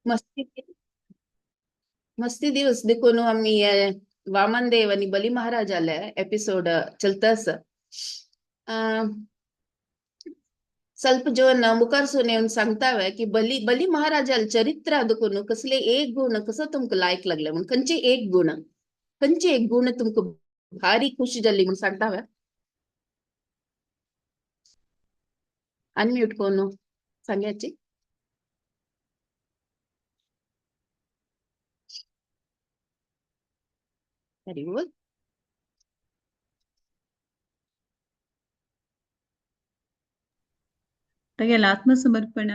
मस्ती मस्ती दिवस देखून आम्ही वामन देव आणि बली महाराज आले एपिसोड चलतास ಸ್ವಲ್ಪ ಜೋನ್ मुखारसून येऊन सांगतावे की बली बली महाराजाल चरित्र देखून कसले एक गुण कसं तुमक लायक लागले म्हणून खंयचे एक गुण तुमक भारी खुशी झाली म्हणून सांगतावे अनम्यूट कोण सांगायची व्हेरी गुड तागेला आत्मसमर्पण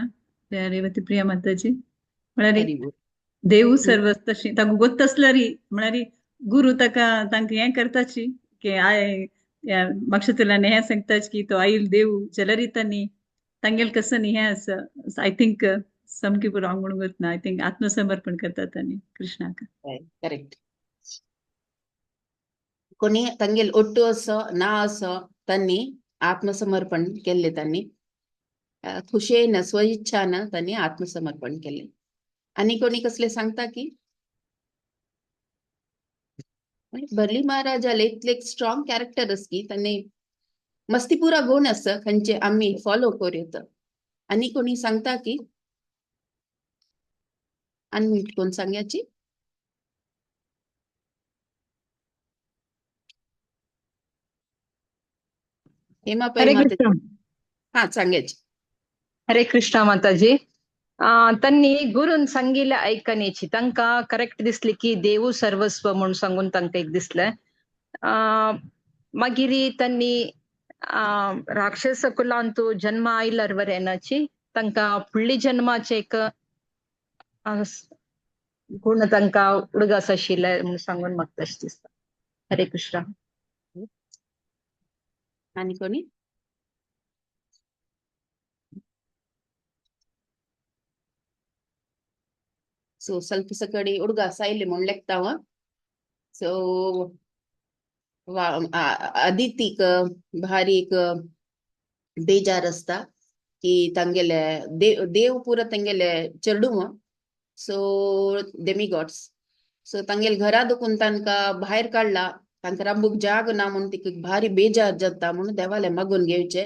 रेवती प्रिया माताजी म्हळ्यार व्हेरी गुड देव सर्व तशी ताका गोत्तसल्यारी म्हळ्यार गुरु ताका तांकां हें करताची की म्हाका तुला हें सांगताच की तो आईल देव जाल्यार तांणी तांगेल कसं न्ही हें आसा आय थिंक सामकी रॉंग म्हणून वतना आय थिंक आत्मसमर्पण करतात तांणी कृष्णाक करेक्ट कोणी तांगेल ಒಟ್ಟು असो ना असो त्यांनी आत्मसमर्पण केले त्यांनी खुशेन स्वइच्छानं त्यांनी आत्मसमर्पण केले आणि कोणी कसले सांगता की बली महाराजाला इतले एक स्ट्रॉंग कॅरेक्टर अस की त्यांनी मस्तीपुरा गुण असं खंयचे आम्ही फॉलो करूत आणि कोणी सांगता की अनम्यूट कोण सांगायची हेमा पै हरे माता कृष्ण हा सांगायची हरे कृष्ण माताजी त्यांनी गुरून सांगितलं ऐकण्याची तांका करेक्ट दिसली की देव सर्वस्व म्हणून सांगून तांका एक दिसलं मागिरी त्यांनी राक्षस कुलांतू जन्म आयल्यार वरेनाची तांका फुडली जन्माचे एक गुण तांका उडगास आशिल्ले म्हणून सांगून म्हाका तशें दिसता हरे कृष्ण आणि कोणी सो ಸ್ವಲ್ಪ सकडी ಹುಡುಗ ಸಾಯಿಲಿ ಮೊಣ್ಲೆಕ್ತಾವ सो अदितीक भारी एक बेजार असता की तांगेले देव पुरा तांगेले चेडू सो डेमिगॉड्स सो तांगेल घरा दुखून तांका भायर काढला तांका रांबूक जाग ना म्हणून तिका भारी बेजार जाता म्हणून देवाले मागून घेवचे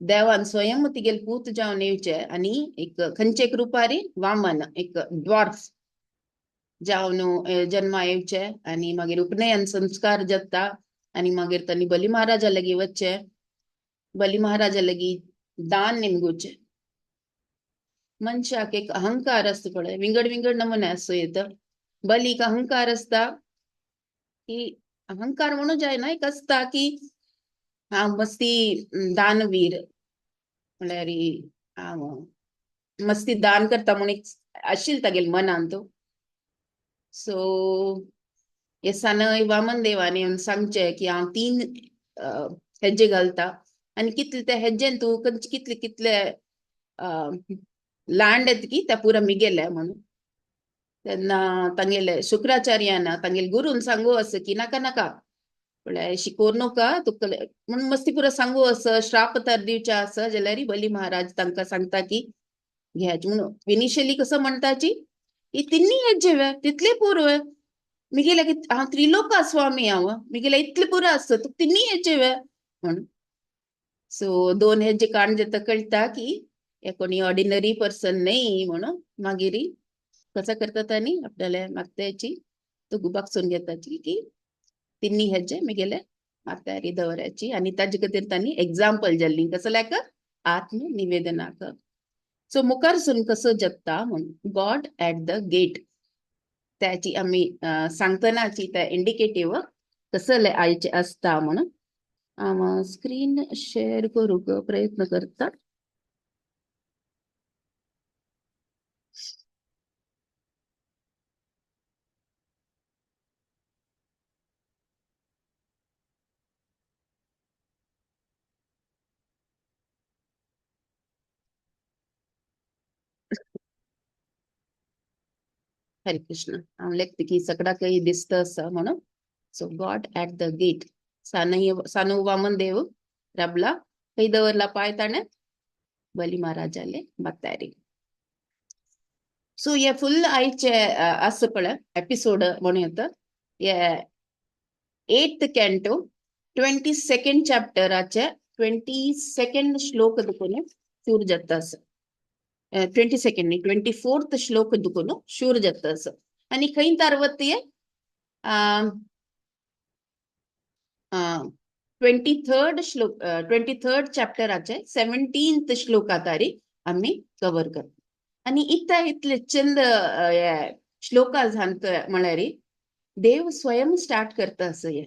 देवान स्वयं तिगेल पूत जावन येवचे आणि एक खंयचे एक रुपारी वामन एक ड्वार्फ जावन जन्मा येवचे आणि मागीर उपनयन संस्कार जाता आणि मागीर तांणी बली महाराजा लागीं वचचे बली महाराजा लागीं दान निमगुचे मनशाक एक अहंकार असता पळय विंगड विंगड नमुने असो येत बलीक अहंकार असता की अहंकार म्हणून जायना एक असता की हा मस्ती दानवीर म्हळ्यार मस्ती दान करता म्हणून एक आशिल तागेल मनान तो सो येसान वामन देवान येवन सांगचे की हांव 3 हेज्जे घालता आणि कितले त्या हेज्जेन तू कितले कितले लँड येत की त्या पुरा मिगेले म्हणून तेन्ना तांगेले शुक्राचार्यान तांगेल गुरून सांगू असं की नाका नाका म्हळ्यार शिकोर नका तुका म्हणून मस्ती पुरा सांगू असं श्राप तर दिवचे असं जाल्यार बली महाराज तांकां सांगता की घ्यायचे म्हणून इनिशियली कसं म्हणटाची ही तिन्नी हेज्जे तितले पूर्व मिगेले की हांव त्रिलोका स्वामी हांव मिगेले इतले पुरो आसता तुका तिन्नी हेज्जे म्हणून सो 2 हेज्जे काण जेता कळटा की हे कोणी ऑर्डिनरी पर्सन नाही म्हणून मागीर कसं करतात आणि आपल्याला मागताची तो गुबागसून घेताची की तिन्नी हेज्जे मिगेले मागतारी दवराची आणि ताजे खातीर तांणी एग्जाम्पल जाल्ली कसं लायक आत्मनिवेदनाक सो मुखारसून कसं जगता म्हणून गॉड ऍट द गेट त्याची आम्ही सांगतनाची त्या इंडिकेटिव्ह कसं आयचे असता म्हणून स्क्रीन शेअर करूक प्रयत्न करता हरे कृष्ण हांव लेखता की सगळा काही दिसत असं म्हणून so God at the gate सानू वामन देव रबला कई दवरला पाय ताणे बली महाराजाले मागतारी सो हे फुल आयचे आस पळय एपिसोड म्हणून येता हे 8th कॅन्टो 22nd चॅप्टराचे 22nd श्लोक दुखून शूर जाता अस 22nd न्ही 24th श्लोक दुखून शूर जाता अस आणि खंय तारवती 23rd श्लोक 23rd चॅप्टराचे 17th श्लोकातारी आम्ही कव्हर करता आणि इता इतले चंद श्लोका सांगत म्हळ्यार देव स्वयं स्टार्ट करता असं हे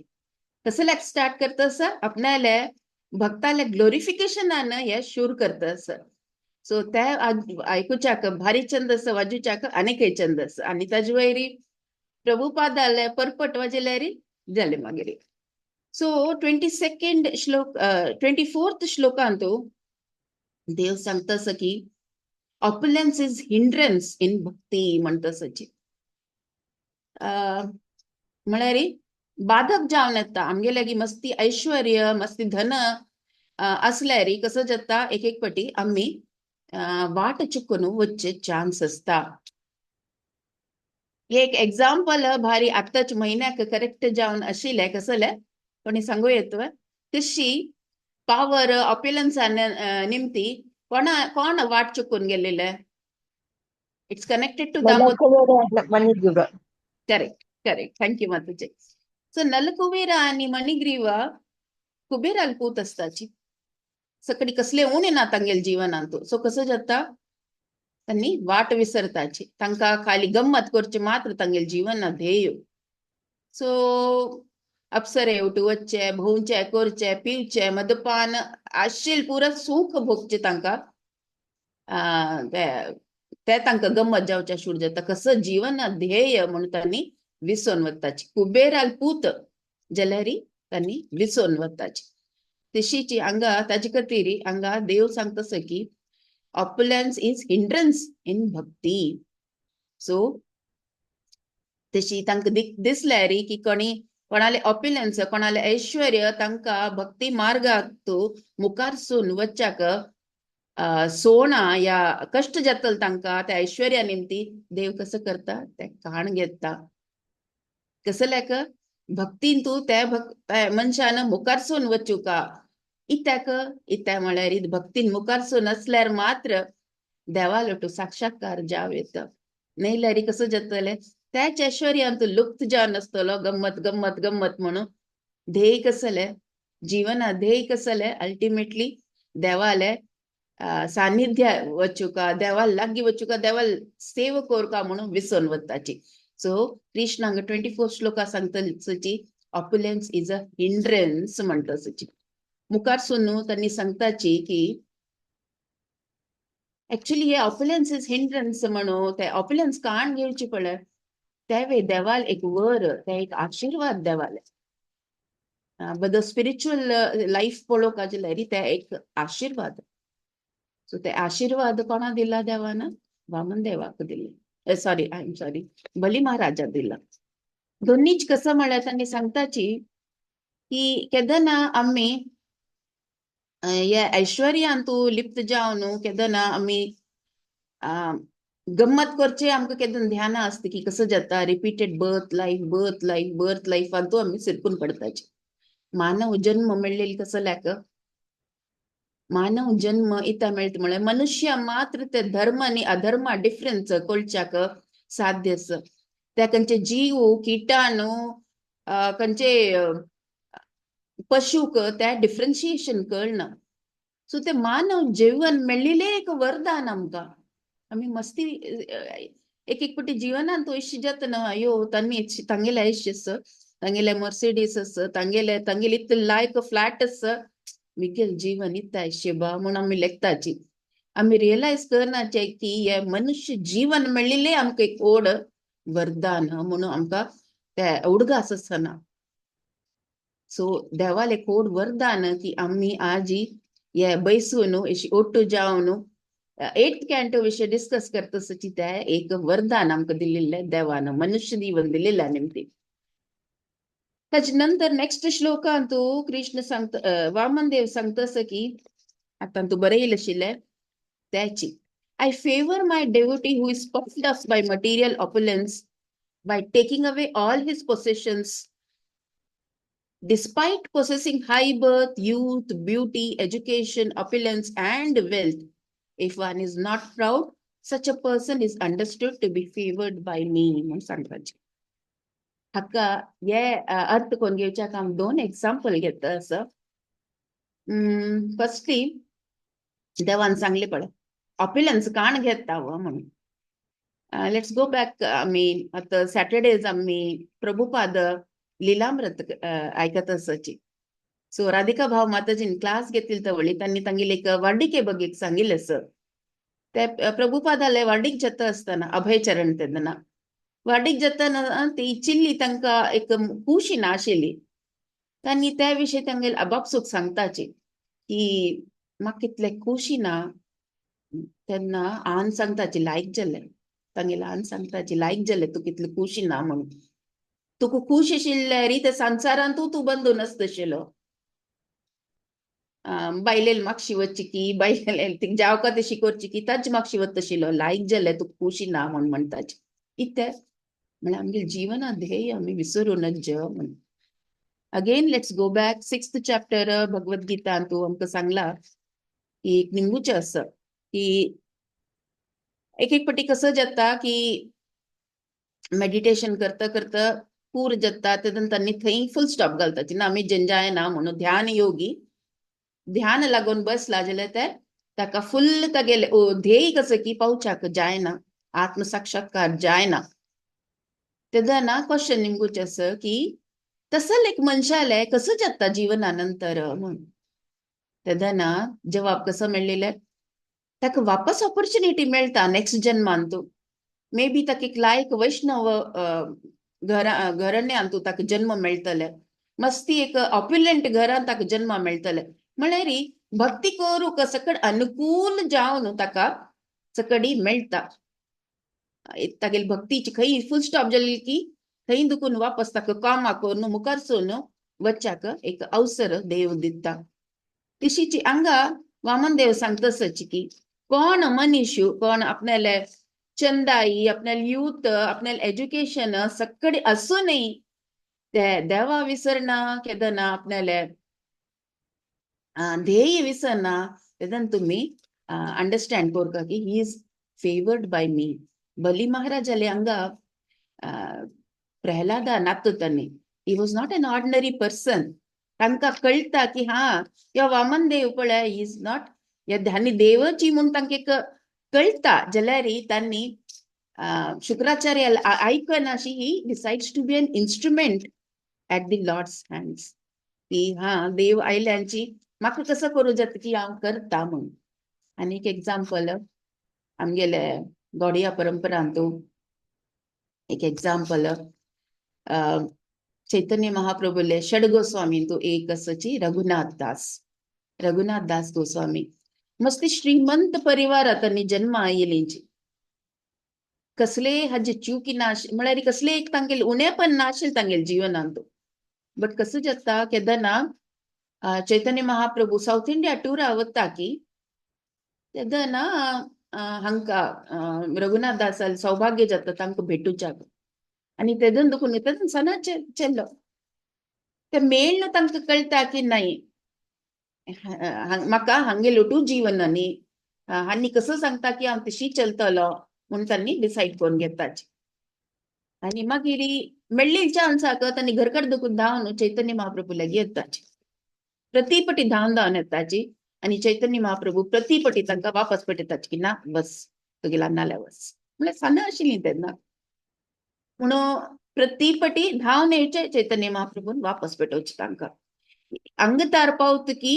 कसं स्टार्ट करता असं आपणाले भक्ताले ग्लोरिफिकेशनान हे शूर करता असं सो ते आयकुच्याक भारी छंद असं वाजूच्याक आनीकय छंद असं आणि ताजे वयरी प्रभुपादाले परपट वाजयल्यार जाले मागीर सो 22nd श्लोक 24th श्लोकांत देव सांगता असं की ऑपुलन्स इज हिंड्रन्स इन भक्ती म्हणता सची म्हळ्यार बाधक जावन येता आमगे लागी मस्ती ऐश्वर्य मस्ती धन असल्यार कसं जाता एक एक पटी आम्ही वाट चुकून वच्चे चान्स असता एक एक्झाम्पल भारी आताच महिन्याक करेक्ट जावन आशिल्ले कसले कोणी सांगू येतो तशी पावर ऑप्युलन्सान निमती कोण वाट चुकून गेलेले it's connected to Damodar correct correct thank you मातुजे सो नलकुबेर आणि मणिग्रीव कुबेराल पूत असताची सकडी कसले उणे ना तांगेल जीवनांत सो कसं जाता त्यांनी वाट विसरताची तांका खाली गंमत करचे मात्र तांगेल जीवन ध्येय सो अप्सरे उठवचे भोवचे करचे पिवचे मदपान आशिल पुरा सुख भोगचे तांका ते तांका गंमत जावच्या शूर जाता कसं जीवन ध्येय म्हणून त्यांनी विसरून वताची कुबेराल पूत जाल्यारी त्यांनी विसरून वताची तशीची हांगा ताजे खातीर हांगा देव सांगता की opulence is hindrance in bhakti so तशी तांका दिसल्यार की कोणाले ऑप्युलन्स कोणाले ऐश्वर्य तांका भक्ती मार्गात मुखार सून वच्चाक सोना या कष्ट जातल तांका त्या ऐश्वर्या निमती देव कसं करता ते काण घेता कसं लायक भक्तीन तू त्या मनशान मुखार सून वचू का इत्या म्हळ्यार भक्तीन मुखार सून असल्यार मात्र देवालो तू साक्षात्कार जाव येता नाहील्यार कसं जातले त्याच ऐश्वर्यांत लुप्त जावन आसतलो गंमत गंमत गंमत म्हणून ध्येय कसले जीवना ध्येय कसले अल्टिमेटली देवाले सान्निध्य वचुका देवाल लागी वचुका देवाल सेव कोरका म्हणून विसरून वताची सो कृष्णांग 24 श्लोका सांगताची ऑप्युलन्स इज अ हिंड्रन्स म्हणटा सची मुखार सुनू त्यांनी सांगताची की ऍक्च्युली हे ऑप्युलन्स इज हिंड्रन्स म्हणून ते ऑप्युलन्स काण घेवची पडले त्यावे देवाल एक वर ते एक आशीर्वाद देवाले बद स्पिरिच्युअल लाईफ पळोवका जाल्यार ते एक आशीर्वाद सो ते आशीर्वाद कोणा दिला देवाना वामन देवाक दिले सॉरी बली महाराजा दिला दोन्हीच कसं म्हळ्यार त्यांनी सांगताची की केदना आम्ही या ऐश्वर्यांत लिप्त जावन केदना आम्ही गंमत करचे आमकां केदन ध्यान असते की कसं जाता रिपीटेड बर्थ लाईफ तू आम्ही सिरकून पडताचे मानव जन्म मिळलेली कसं लायक मानव जन्म इता मेळटा म्हळ्यार मनुष्य मात्र ते धर्म आणि अधर्म डिफरन्स कळच्याक साध्य त्या खंयचे जीव किटाणू खंयचे पशुक त्या डिफरन्शिएशन कळना सो ते मानव जीवन मेळिल्ले एक वरदान आमकां आम्ही मस्ती एक एक पटी जीवनांत अशी जाता ना अयो तांगेले ऐश तांगेले मर्सिडीस तांगेले इतले लायक फ्लॅट मिगेल जीवन इत्ता ऐशेबा म्हणून आम्ही लेखताची आम्ही रियलाइज करनाचे की हे मनुष्य जीवन मेळिल्ले आमकां एक ओड वरदान म्हणून आमकां ते उडगास आसना सो देवाल एक ओड वरदान की आम्ही आजी हे बैसून अशी ओट्टू जावन 8th कॅन्टो विषय डिस्कस करता ते एक वरदान आमकां दिल्ले देवान मनुष्य जीवन दिलेला निमती त्याच्या नंतर नेक्स्ट श्लोकांत कृष्ण सांगता वामन देव सांगता की आता तू बरयले आशिल्ले त्याची I favor my devotee who is puffed up by material opulence by taking away all his possessions. Despite possessing high birth, youth, beauty, education, opulence, and wealth, if one is not proud, such a person is understood to be favored by me. म्हणून सांगतात. हाका हे अर्थ कोण घेवच्याक हांव 2 example घेता असं. Firstly देवान सांगले पळय ऑप्युलन्स काण घेता म्हणून. Let's go back. आम्ही आता सॅटर्डेज आम्ही प्रभुपाद लिलामृत ऐकत असायची. सो राधिका भाव माताजीन क्लास घेतील तवळी त्यांनी तांगेले एक वार्डिके ಬಗ್ಗೆ सांगिल्ले सर. ते प्रभुपादाले वार्डिक जत असताना अभय चरण तेदना वार्डिक जताना ती चिल्ली तांकां एक कुशी नाशिल्ली. त्यांनी त्या विशयी तांगेले अबापसूक सांगताची की म्हाका कितले कुशी ना. तेन्ना आन सांगताची लायक जाले. तांगेले आन सांगताची लायक जाले तूं कितले कुशी ना म्हणून. तुका खूश आशिल्ले री ते संवसारांत तूं बंदून आसतशिलो. बायलेल म्हाका शिवची की बायलेल ती जावका ते शिकोवची की ताज म्हाका शिवत तशिलो लायक जाले तुका खुशी ना म्हणून म्हणटाचे. इते म्हळ्यार आमगे जिवना ध्येय आमी विसरू नज म्हणून. Again let's go back 6th chapter Bhagavad Gita तू आमकां सांगला की एक निंगूचे आसा की एक पाटी कसं जाता की मेडिटेशन करता करता पूर जाता तेदन त्यांनी थंय फुल स्टॉप घालताची ना आमी जेंजाय ना म्हणून ध्यान योगी ध्यान लागून बसला जाल्यार ते ताका फुल्ल तागेले ध्येय कसं की पावच्याक जायना आत्मसाक्षात्कार जायना. तेदना क्वेश्चन निमगूचे असं की तसल एक मनशाले कसं जाता जीवनानंतर म्हणून. तेदना जवाब कसं मेळिल्ले ताका वापस ऑपॉर्च्युनिटी मेळटा नेक्स्ट जन्मान तू मे बी ताका एक लायक वैष्णव घराण्यांत तू ताका जन्म मेळटले. मस्ती एक ऑप्युलंट घरांत ताका जन्म मेळटले. म्हळ्यार भक्ती करूंक सकड अनुकूल जावन ताका सकडी मेळटा. तागेली भक्तीची खंय फुल स्टॉप जाली की थंय दुखून वापस ताका कामा करून मुखार सोन वच्चाक एक अवसर देव दिता. तशीची हांगा वामन देव सांगताची की कोण मनीस कोण आपणाले चंदाई आपणाले यूथ आपणाले एज्युकेशन सकडी असूनय ते देवा विसरना केदना आपणाले ध्येय विसरना तेदन तुम्ही अंडरस्टँड करता की ही इज फेवर्ड बाय मी. बली महाराजाले हांगा प्रहलादा नात त्यांनी he was not an ordinary person. तांकां कळटा की या वामन देव पळय ही इज नॉट या ध्यानी देवची म्हणून तांकां एक कळटा जाल्यार तांणी शुक्राचार्य आयकनाशी he decides to be an instrument at the lord's hands. की देव आयल्यांची म्हाका कसं करूं जाता की हांव करता म्हणून. आनी एक एक्झाम्पल आमगेले गौडिया परंपरांत एक एक्झाम्पल चैतन्य महाप्रभुले षड गोस्वामी तो एक असची रघुनाथ दास गोस्वामी मस्ती श्रीमंत परिवारात त्यांनी जन्म आयलेंची. कसले हाजे चुकी नाश म्हळ्यार कसले एक तांगेले उणेपण नाशिल तांगेले जिवनांत. बट कसं जाता केदना चैतन्य महाप्रभू साऊथ इंडिया टूरा वता की तेदना हांका रघुनाथ दासाल सौभाग्य जाता तांकां भेटूच्याक. आनी तेदन दुखून तेदन सना चेल्लो ते मेळ्ळ तांकां कळटा की नाही म्हाका हांगे लोटू जीवन न्ही हांनी कसं सांगता की हांव तशी चलतलो म्हणून तांणी डिसायड करून घेताचे. आनी मागीर मेळ्ळी चान्साक तांणी घरकड दुखून धांवन चैतन्य महाप्रभू लागीं येताचे. प्रतिपटी धांवन येताची आनी चैतन्य महाप्रभू प्रतिपटी तांकां वापस पेटयताचे की ना बस तुगेला नाल्या वस म्हळ्यार साना आशिल्ली तेन्ना. म्हणून प्रतिपटी धांवन येवचे चैतन्य महाप्रभून वापस पेटोवचे तांकां. हांगा तार पावत की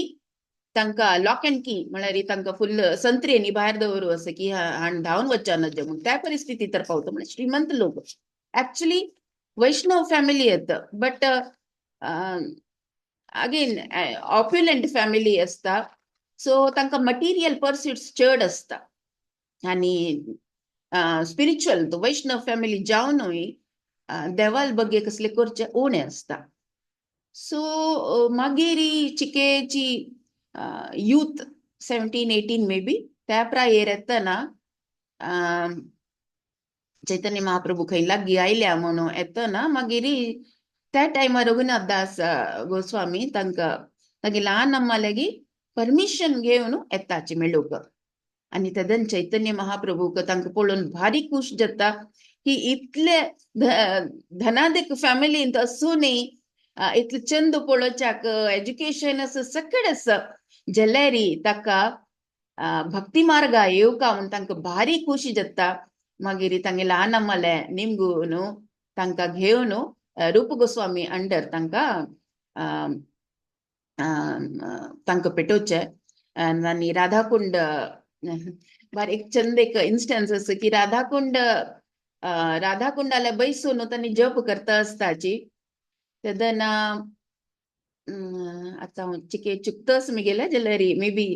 तांकां लॉक अँड की म्हळ्यार तांकां फुल्ल संत्रेनी भायर दवरूं असं की हांण धांवन वच्चा नज म्हणून त्या परिस्थिती तर पावता. म्हळ्यार श्रीमंत लोक ऍक्च्युली वैष्णव फॅमिली येता बट अगेन ऑप्युलंट फॅमिली असता. सो तांकां मटिरियल पर्स्युट्स चड असता आनी स्पिरिच्युअल वैष्णव फॅमिली जावनूय देवाल बगे कसले करचे उणे असता. सो मागीर चिकेची यूथ 17-18 मे बी त्या प्रायर येतना चैतन्य महाप्रभू खंय लागीं आयल्या म्हणून येतना मागीर त्या टायमार रघुनाथदास गोस्वामी तांकां तागे ल्हान अम्मा लेगीत परमिशन घेवन येताची मेळूक. आनी तेदन चैतन्य महाप्रभूक तांकां पळोवन भारी खूश जाता की इतले धनादेक फॅमिलींत असूनय इतले चंद पळोवच्याक एज्युकेशन सकड आसा जाल्यार ताका भक्ती मार्ग येवका म्हूण तांकां भारी खुशी जाता. मागीर तांगे ल्हान अम्माले निमगून तांकां घेवन रूप गोस्वामी अंडर तांकां पेटोवचे. आनी राधाकुंड बार एक चंद एक इन्स्टन्स आसा की राधाकुंडाले बैसून तांणी जप करता आसताची. तेदन आतां चिके चुकतस मुगेले जाल्यार मे बी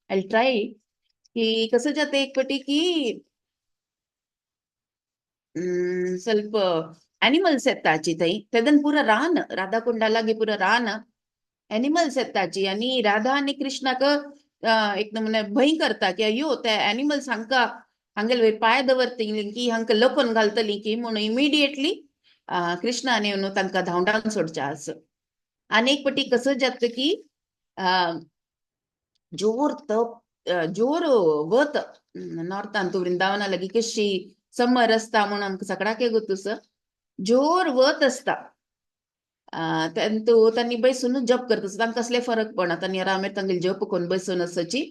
आय ट्राय की कसं जाता एक पटी की ಸ್ವಲ್ಪ एनिमल्स येताची थंय. तेदन पुरो रान राधाकुंडा लागीं पुरो रान एनिमल्स येताची. आनी राधा आनी कृष्णाक एक नमुने भंय करता की अयो ते एनिमल्स हांगेल वयर पांय दवरतली की हांकां लपोन घालतली की म्हणून इमिडिएटली कृष्णान येवन तांकां धांवडावन सोडचे आस. आनी एक पटी कसो जाता की जोर वत नॉर्थान तू वृंदावना लागीं कशी समर असता म्हणून आमकां सगळ्याक गोतूस जोर वत असता. तांणी बैसून जप करता तांकां कसले फरक पडना. तांणी आरामेर तांगेल जप करून बैसून आसाची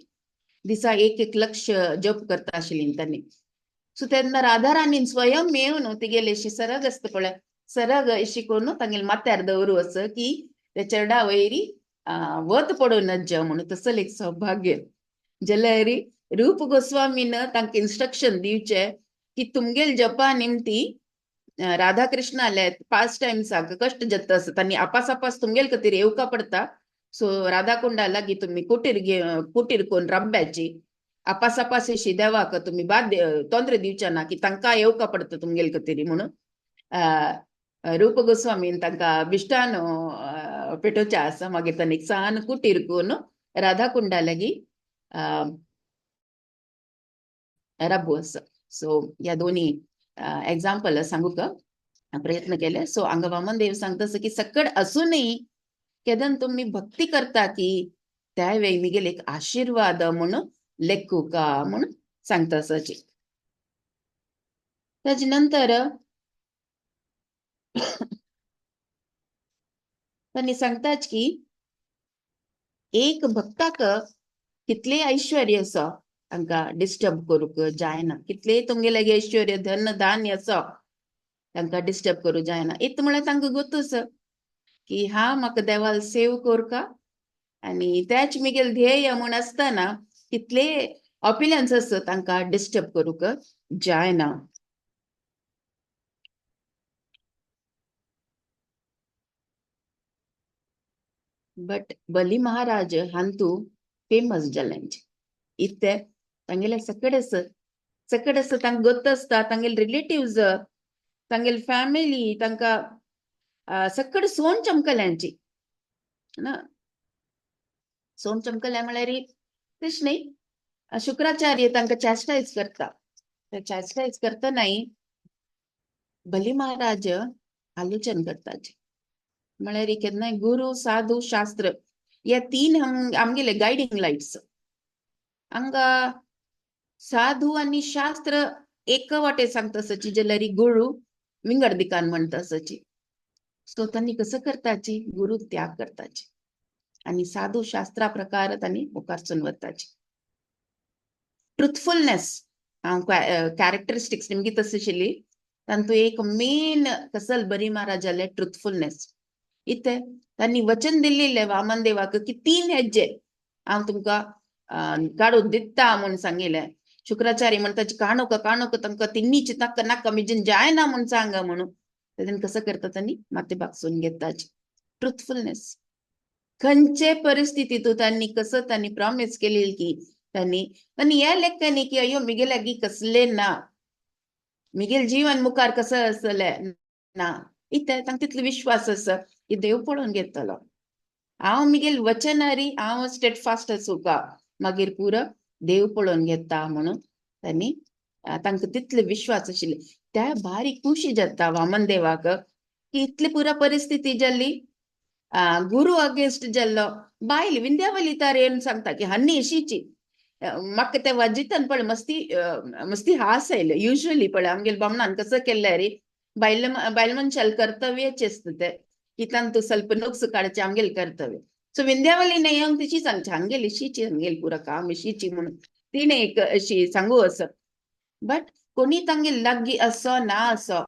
दिसा एक लक्ष जप करता आशिल्ली तांणी. सो तेन्ना राधा राणीन स्वयं मेळून तिगेली अशी सरग आसता पळय सरग अशी करून तांगेल माथ्यार दवरूं अस की ते चेडा वयरी वत पडूं नज म्हणून तसले एक सौभाग्य. जाल्यार रूप गोस्वामीन तांकां इन्स्ट्रक्शन दिवचे की तुमगेल जपा निमती राधा कृष्णाले पास्ट टाइम्साक कष्ट जाता आसा तांणी आपास तुमगेल खातीर येवका पडटा. सो राधाकुंडा लागीं तुमी कुटीर कोरून रब्याची आपास अशी देवाक तुमी बाद तोंदरे दिवचे ना की तांकां येवका पडटा तुमगेल खातीर म्हणून रूप गोस्वामीन तांकां बिश्टान पेटोवचे आसा. मागीर तांणी सान कुटीर करून राधाकुंडा लागीं रब्बू आसा. सो ह्या दोन्ही एक्झाम्पल सांगूक प्रयत्न केले. सो हांगा वामन देव सांगता की सकड असूनय केदन तुम्ही भक्ती करता की त्यावेळी मिगेल एक आशीर्वाद म्हणून लेखूका म्हणून सांगता असाची. ताजे नंतर तांणी सांगताच की एक भक्ताक कितले ऐश्वर्य आसा तांकां डिस्टर्ब करूंक जायना. कितले तुमगेले ऐश्वर्य धन धान्य आसा तांकां डिस्टर्ब करूंक जायना. इत म्हळ्यार तांकां गोतूस की हांव म्हाका देवाल सेव करता आनी तेच मिगेल ध्येय म्हूण आसतना कितले ऑपिनियन्स आसा तांकां डिस्टर्ब करूंक जायना. बट बली महाराज हांतू फेमस जाल्यांचे इते तांगेले सकड आसा तांकां गोत आसता. तांगेल रिलेटिव्स तांगेल फॅमिली तांकां सकड सोन चमकल्यांची ना. सोन चमकल्या म्हळ्यार तश न्ही शुक्राचार्य तांकां चॅस्टायज करता. चॅस्टायज करतनाय बली महाराज आलोचन करताचे. म्हळ्यार केन्नाय गुरु साधू शास्त्र हे तीन आमगेले गायडिंग लायट्स. हांगा साधू आनी शास्त्र एक वाटे सांगता आसाची जाल्यार गुरु विंगड दिकान म्हणटा आसाची. सो तांणी कसं करताची गुरु त्याग करताची आनी साधू शास्त्रा प्रकार तांणी मुखारसून वताची. ट्रुथफुलनेस कॅरेक्टरिस्टिक्स निमगे तशी आशिल्ली. तांतू एक मेन कसल बरी महाराज जाले ट्रुथफुलनेस. इथे तांणी वचन दिल्ले वामन देवाक की 3 हेज्जे हांव तुमकां काडून दिता म्हणून सांगिल्ले. शुक्राचार्य म्हणटाचे काणूक तांकां तिन्नीची नाका मिजून जायना म्हणून सांगा म्हणून. तेदन कसं करता तांणी माते बागसून घेताची. ट्रुथफुलनेस खंयचे परिस्थितीत तांणी कसं तांणी प्रॉमिस केली की तांणी हे लेखनी की अयो मिगेल लागीं कसले ना मिगेल जीवन मुखार कसं आसले ना. इथे तांकां तितलो विश्वास आसा की देव पळोवन घेतलो. हांव मिगेल वचनारी हांव स्टेटफास्ट आसूं का मागीर पुरो देव पळोवन घेता म्हणून तांणी तांकां तितले विश्वास आशिल्ले. त्या भारी खुशी जाता वामन देवाक की इतली पुरा परिस्थिती जाल्ली. गुरू अगेन्स्ट जाल्लो. बायल विंध्यावली तार येवन सांगता की हन्नी अशीची. म्हाका ते वाजितन पळय मस्ती हास आयले. युजली पळय आमगेले बामणान कसं केल्ले रे, बायल मनशाल कर्तव्यच असतं ते की तांतू ಸ್ವಲ್ಪ नुक्स काडचे आमगेले कर्तव्य. सो विंध्यावली नाही येवन तिची सांगचे हांगेली अशीची हांगेली पुरा काम अशीची म्हणून तिने एक अशी सांगू असं. बट कोणी तांगे लागगी असो ना असो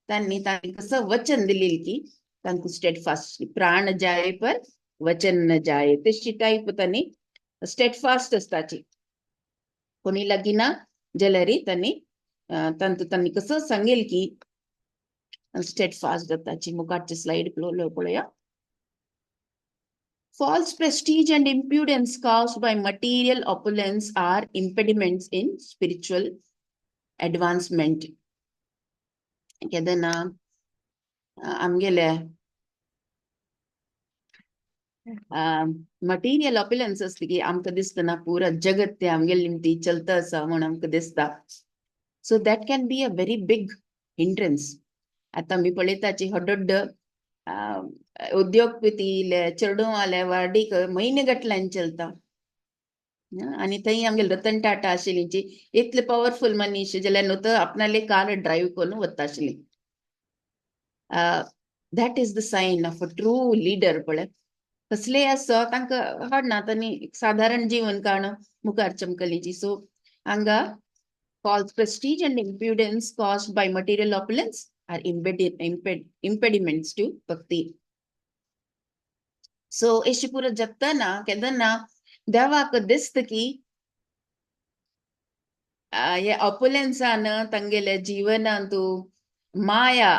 त्यांनी कसं वचन दिलेलं की तांकू स्टेटफास्ट प्राण जाये पर वचन न जाये तशी टाईप त्यांनी स्टेटफास्ट असताची. कोणी लागगी ना जाल्यारी त्यांनी कसं सांगेल की स्टेटफास्ट जाताची. मुखारची स्लाइड पळया. False prestige and impudence caused by material opulence are impediments in spiritual advancement. केदना आमगेले मटेरियल ऑप्युलन्स असली की आमकां दिसतना पुरा जगत ते आमगेले निमती चलता आसा म्हणून आमकां दिसता. So that can be a very big hindrance. आता मी पळयताची हड्ड उद्योगपती चेडूवाले वाडीक म्हयने गटल्यान चलता. आणि थंय आमगेले रतन टाटा आशिल्लींची इतले पॉवरफुल मनीस जाल्यार न्हू तर आपणाले कार ड्रायव्ह करून वता आशिल्ली. That is the sign of a true leader. पळय कसले असो तांकां हाडना तांणी साधारण जीवन काडून मुखार चमकलीची. सो हांगा false prestige and impudence caused by material opulence are impediments to bhakti. So Ishi पुरो जगतना केदना देवाक दिसत की हे ऑप्युलन्सान तांगेले जिवनांतू माया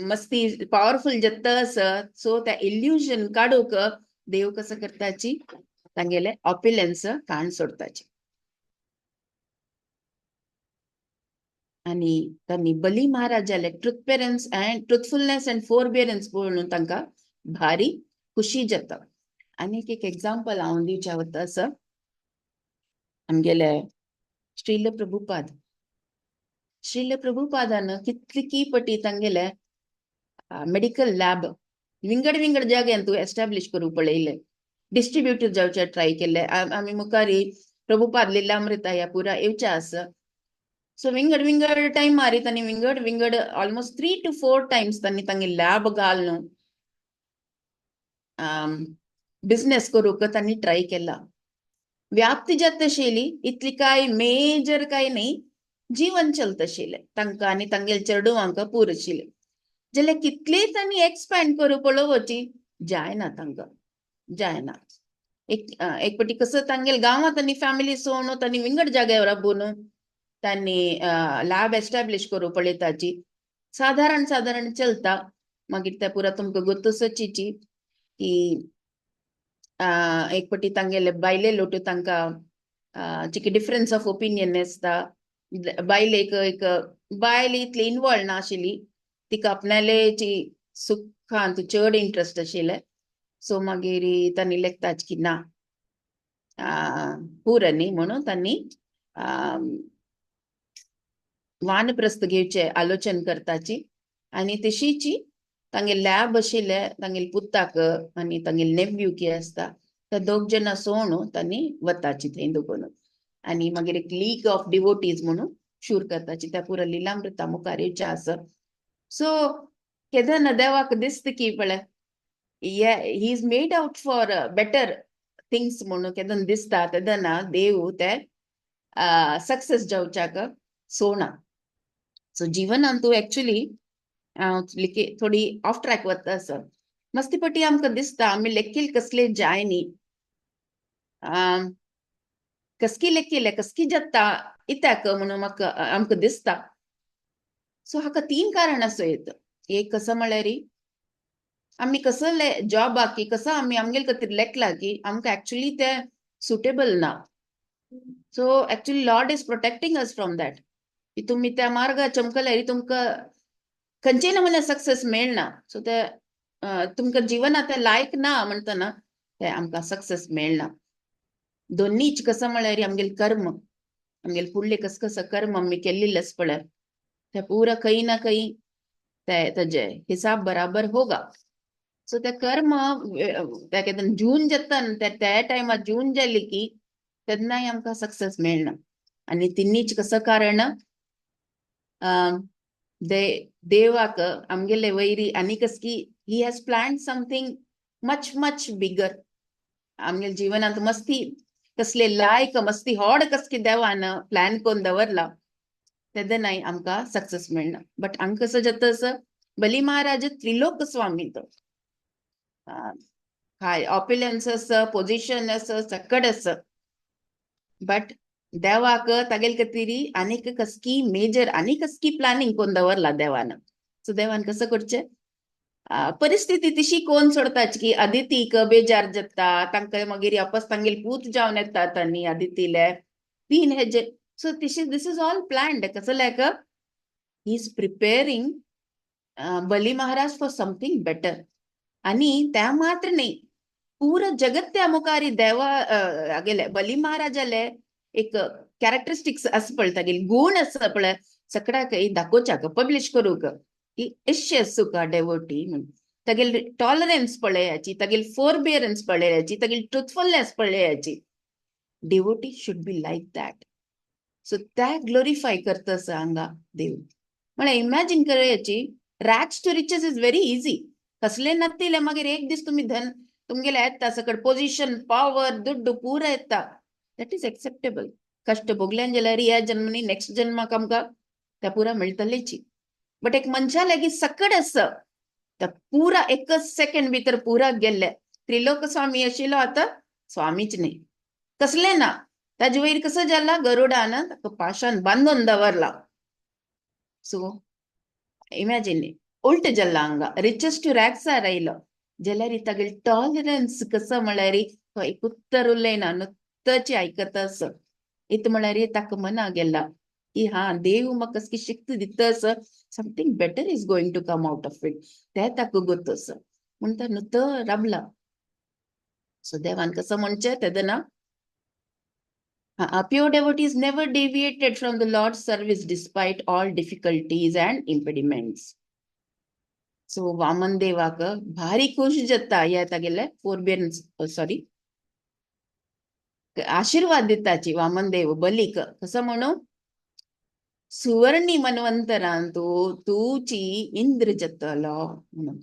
मस्ती पॉवरफुल जत्त असत. सो त्या इल्युजन काडूक देव कसं करताची तांगेले ऑप्युलन्स काण सोडताची. आणि त्यांनी बली महाराज जाले ट्रुथफुलनेस अँड फोरबियरन्स पळोवन तांकां भारी खुशी जाता. आनी एक एक्झाम्पल हांव दिवच्या वता असं आमगेले श्रील प्रभुपादान कितली पटी तांगेले मेडिकल लॅब विंगड जाग्यान तू एस्टॅब्लिश करूंक पळयले. डिस्ट्रीब्युटर जावचे ट्राय केले. आमी मुखारी प्रभुपाद लिलामृता ह्या पुरा येवच्या आसा. सो विंगड टाइम मारी तांणी विंगड ऑलमोस्ट 3 to 4 times तांणी तांगे लॅब घालून बिझनेस करूंक तांणी ट्राय केला. व्याप्ती जात आशिल्ली इतली काय मेजर काय नाही. जीवन चलत आशिल्लें तांकां आनी तांगेले चेडूवांक पूर आशिल्लें. जाल्यार कितले तांणी एक्सपॅन्ड करूं पळोवची जायना तांकां जायना. एक पटी कसं तांगेले गांवांत तांणी फॅमिली सोडून तांणी विंगड जाग्यावर राबून तांणी लॅब एस्टॅब्लिश करूं पळयताची. साधारण चलता. मागीर त्या पुरा तुमकां गोतूसची की एक पटी तांगेले बायले लोटू तांकां चिकी डिफरन्स ऑफ ओपिनियन आसता. बायल बायल इतली इन्वॉल्व ना आशिल्ली. तिका आपणालेची सुखांत चड इंट्रस्ट आशिल्ले. सो मागीर तांणी लेखताच की ना पुर न्ही म्हणून तांणी वानप्रस्थ घेवचे आलोचन करताची. आनी तशीची तांगे लॅब आशिल्ले तांगेले पुताक आनी तांगेले नेव्ह्यू की आसता ते दोग जाणां सोडून तांणी वताची थंय दोगून. आनी मागीर एक लीग ऑफ डिवोटीज म्हणून शूर करताची. त्या पुरा लिलामृता मुखार येवचे आसा. सो केदना देवाक दिसता की पळय he is made out for better things म्हणून केदना दिसता तेदना देव ते सक्सेस जावच्याक सोडना. सो जिवनांत तूं एक्चुअली थोडी ऑफ ट्रॅक वता आसा. मस्ती पटी आमकां दिसता आमी लेखील कसले जाय न्ही. कसकी जाता इत्याक म्हणून म्हाका आमकां दिसता. सो हाका 3 कारण आसत. एक कसं म्हळ्यार आमी कसले जॉबाक की कसं आमी आमगेले खातीर लेखला की आमकां एक्चुअली ते सुटेबल ना. So actually Lord is protecting us from that की तुमी त्या मार्गार चमकल्यार तुमकां खंयचे नमुने सक्सेस मेळना. सो ते तुमकां जिवनात ते लायक ना म्हणटना ते आमकां सक्सेस मेळना. दोनीच कसं म्हळ्यार आमगेले कर्म आमगेले फुडले कस कसं कर्म आमी केल्लेलें पळय ते पुरा खंय ना खंय तेजे हिसाब बराबर होगा. सो ते कर्म त्या जून जाता त्या टायमार जून जाली की तेन्नाय आमकां सक्सेस मेळना. आणि तिन्नीच कसं कारण देवाक आमगेले वैरी आनी कस की he has plan something much much bigger आमगेले जीवनांत मस्ती कसले लायक मस्ती होड कस की देवान प्लॅन करून दवरला तेन्नाय आमकां सक्सेस मेळना. बट हांगा कसं जाता बली महाराज त्रिलोक स्वामी तो हाय ऑप्युलन्स पोजिशन सकड बट देवाक तागेल कतिरी आनीक कसकी मेजर आनी कसकी प्लॅनिंग करून दवरला देवान. सो देवान कसं करचें परिस्थिती तशी कोण सोडताच की अदितीक बेजार जाता तांकां मागीर वापस तांगेल पूत जावन येतात आनी अदितीले बीन हेजे. So this is all planned. कसं like he is preparing Bali Maharaj for something better. आणि त्या मात्र नाही पूरा जगत त्या मुखारी देवा गेले बली महाराजाले एक कॅरेक्टरिस्टिक्स असं पळय तागेले गुण असं पळय सगळ्या काही दाखोवच्याक पब्लिश करूक की एशे असू का डेवोटी म्हणून तागेले टॉलरन्स पळयाची तागेले फोरबियरन्स पळयाची तागेले ट्रुथफुलनेस पळयाची. Devotee should be like that. So त्या ग्लोरिफाय करता हांगा देव. म्हळ्यार इमॅजिन करायची rags to riches is very easy. कसले नातिले मागीर एक दीस तुम्ही धन तुमगेले येता सकड पोजिशन पावर दुड्ड पुरा येता दॅट इज एक्सेप्टेबल. कष्ट भोगल्यान जाल्यार ह्या जन्मनी नेक्स्ट जन्माक आमकां त्या पुरा मेळटलेची. बट एक मनशा लागीं सकड आसा त्या पुरा एकच सेकंड भितर पुरा गेल्ले. त्रिलोक स्वामी आशिल्लो आतां स्वामीच न्ही कसले ना. ताजे वयर कसं जाला गरुडान ताका पाशान बांदून दवरला. सो इमॅजिन उल्ट जाला हांगा रिचेस टू रॅग्सार आयलो जाल्यार तागेले टॉलरन्स कसं म्हळ्यार कुत्तर उलयना नुत्तची आयकता इत म्हळ्यार ताका मना गेला की हा देव म्हाका कसकी शिक्त दिता something better is going to come out of it ते ताका गोत म्हणून तो नुत्त राबला. सो देवान कसं म्हणचें तेदना pure devotees never deviated from the Lord's service despite all difficulties and impediments. So Vaman देवाक भारी खुश जाता या तागेले फोरबियरन्स सॉरी आशीर्वाद दिताची वामन देव बलीक कसं म्हणू सुवर्णी मनवंतरान तूची इंद्र जातलो म्हणून.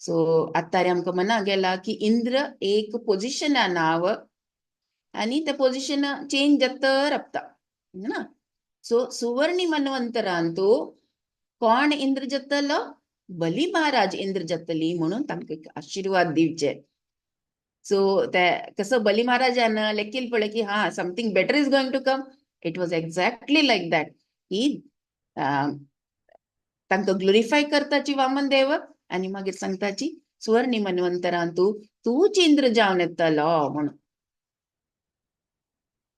सो आतां आमकां मना गेला की इंद्र एक पोजिशना नाव आणि त्या पोजिशन चेंज जाता रपता ना. सो सुवर्णी मनवंतरान कोण इंद्र जातलो बली महाराज इंद्र जातली म्हणून तांकां एक आशीर्वाद दिवचे. सो ते कसं बली महाराजान लेखील पळय की हा something better is going to come. It was exactly like that की तांकां ग्लोरिफाय करताची वामन देव आणि मागीर सांगताची सुवर्णी मनवंतरान तूच इंद्र जावन येतलो म्हणून.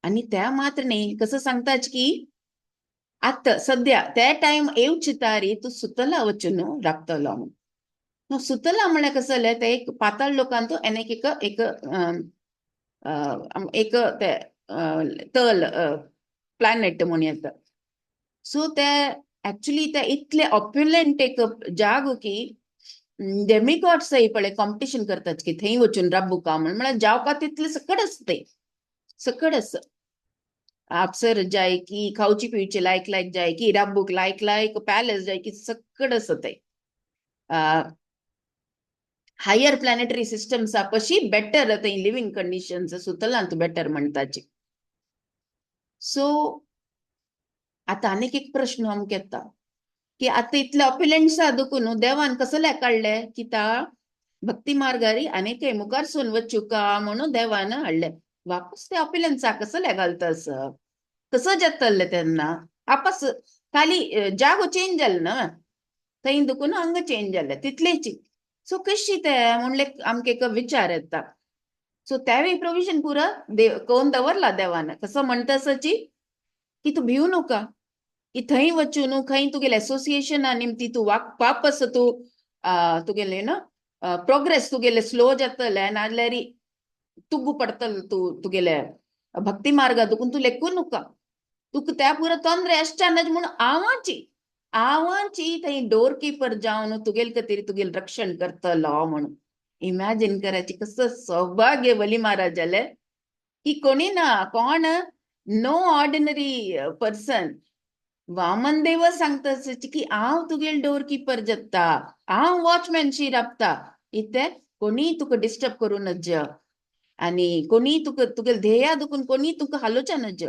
आणि त्या मात्र न्ही कसं सांगताच की आत्ता सध्या त्या टाइम येवची तारी तू सुतला वचून राबतलो म्हणून. सुतला म्हळ्यार कसं जालें ते एक पाताळ लोकांत एक एक एक ते तल प्लॅनेट म्हणून येता. सो ते ऍक्च्युली ते इतले ऑप्युलंट एक जाग की डेमिगॉड्स पळय कॉम्पिटिशन करतात की थंय वचून राबूका म्हळ्यार जावपा तितले सकड आसता सकड आसा. आपसर जाय की खावची पिवची लायक जाय की राबूक लायक पॅलेस जाय की सकड आसा ते हायर प्लॅनेटरी सिस्टम्स पशी बेटर थंय लिव्हिंग कंडिशन्स सुतलांत बेटर म्हणटाची. सो आता आनीक एक प्रश्न आमकां येता की आता इतले ऑप्युलंट्स देखून देवान कसले काडले की ता भक्ती मार्गारी आनीक मुखार सून वचूका म्हणून देवान हाडले. वापस ते ऑप्युलन्सा कसले घालतास कसं जातले तेन्ना आपस खाली जागो चेंज जाले ना थंय देखून हांगा चेंज जाले तितलेच. सो कशी ते म्हणले आमकां एक विचार येता. सो त्यावेळी प्रोविजन पुरा करून दवरला देवान. कसं म्हणटासाची की तू भिवू नका की थंय वचून खंय तुगेले एसोसिएशना निमती तू वापस तुगेले ना प्रोग्रेस तुगेले स्लो जातले नाजाल्यार तुग्गू पडतले तुगेले भक्ती मार्गा देखून तू लेखू नका. तुका त्या पुरा तोंದ್ರೆ ಎಷ್ಟನ್ನज म्हणून आवांची थंय डोर कीपर जावन तुगेल खातीर तुगेल रक्षण करतलो म्हणून. इमॅजिन करायची कसं सौभाग्य बली महाराज जाले की कोणी ना कोण नो ऑर्डिनरी पर्सन वामन देव सांगता की हांव तुगेल डोर कीपर जाता, हांव वॉचमॅनशी राबता, इथे कोणी तुका डिस्टर्ब करू नज आणि कोणी तुका तुगेल ध्येया दुखून कोणी तुका हालोवचा नज.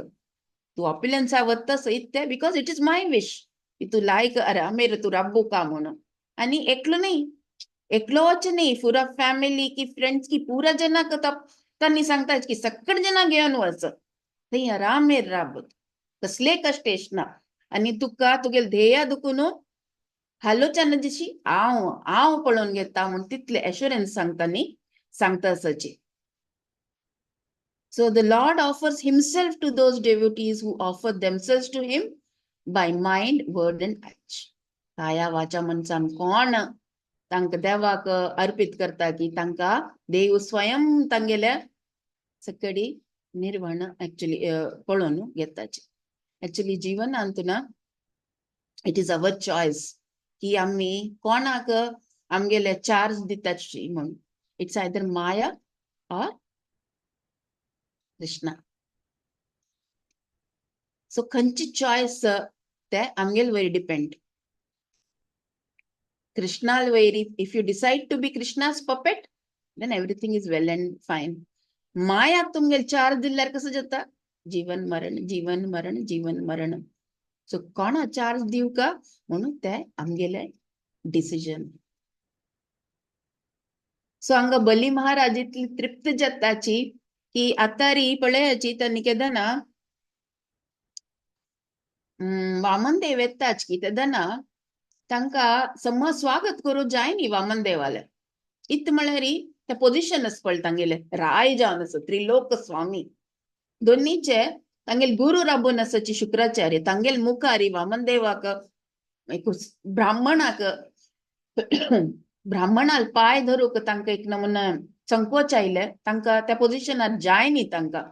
तू ऑपिलन्सा वत्तस इथे because it is my wish की तू लायक अरे आमेर तू राबू का म्हणून. आणि एकलो नाही, एकलोच नाही, पुरा फॅमिली की फ्रेंड्स की पुरा जना त्यांनी सांगतात की सगळ जना घेऊन वच थंय आरामेर राबत कसले कष्टेश ना. आणि तुका तुगेल ध्येया दुखून हालोवच्या नजशी हांव पळोवन घेता म्हणून तितले एश्युरन्स सांगता असची. So the Lord offers himself to those devotees who offer themselves to him by mind, word and act. काया वाचा मनसान कोण तांकां देवाक अर्पित करता की तांकां देव स्वयं तांगेल्या सकडी निर्वहण ऍक्च्युली पळोवन घेताचे. ऍक्च्युली जीवनांत ना इट इज अवर चॉयस की आम्ही कोणाक आमगेले चार्ज दिताची म्हणून. इट्स आयदर माया और कृष्णा. सो खंयची चॉयस ते आमगेल वयर डिपेंड. कृष्णाल वयर if you decide to be कृष्णास puppet then everything is well and fine. मायाक तुमगेल चार्ज दिल्यार कसं जाता जीवन मरण जीवन मरण जीवन मरण. सो कोणा चार्ज दिव का म्हणून ते आमगेले डिसिजन. सो हांगा बली महाराज इतली तृप्त जाताची की आतारी पळयाची त्यांनी केदना वामन देव येताच की तेदना तांकां समज स्वागत करूं जाय न्ही वामन देवाले. इत म्हळ्यार ते पोजिशन आस पळय तांगेले राय जावन आसा त्रिलोक स्वामी दोनीचे तांगेल गुरु राबून आसाची शुक्राचार्य तांगेल मुखारी वामन देवाक ब्राह्मणाक ब्राह्मणाल पाय धरूक तांकां एक नमुना संकोच आयले. तांकां त्या पोजिशनार जाय न्ही तांकां.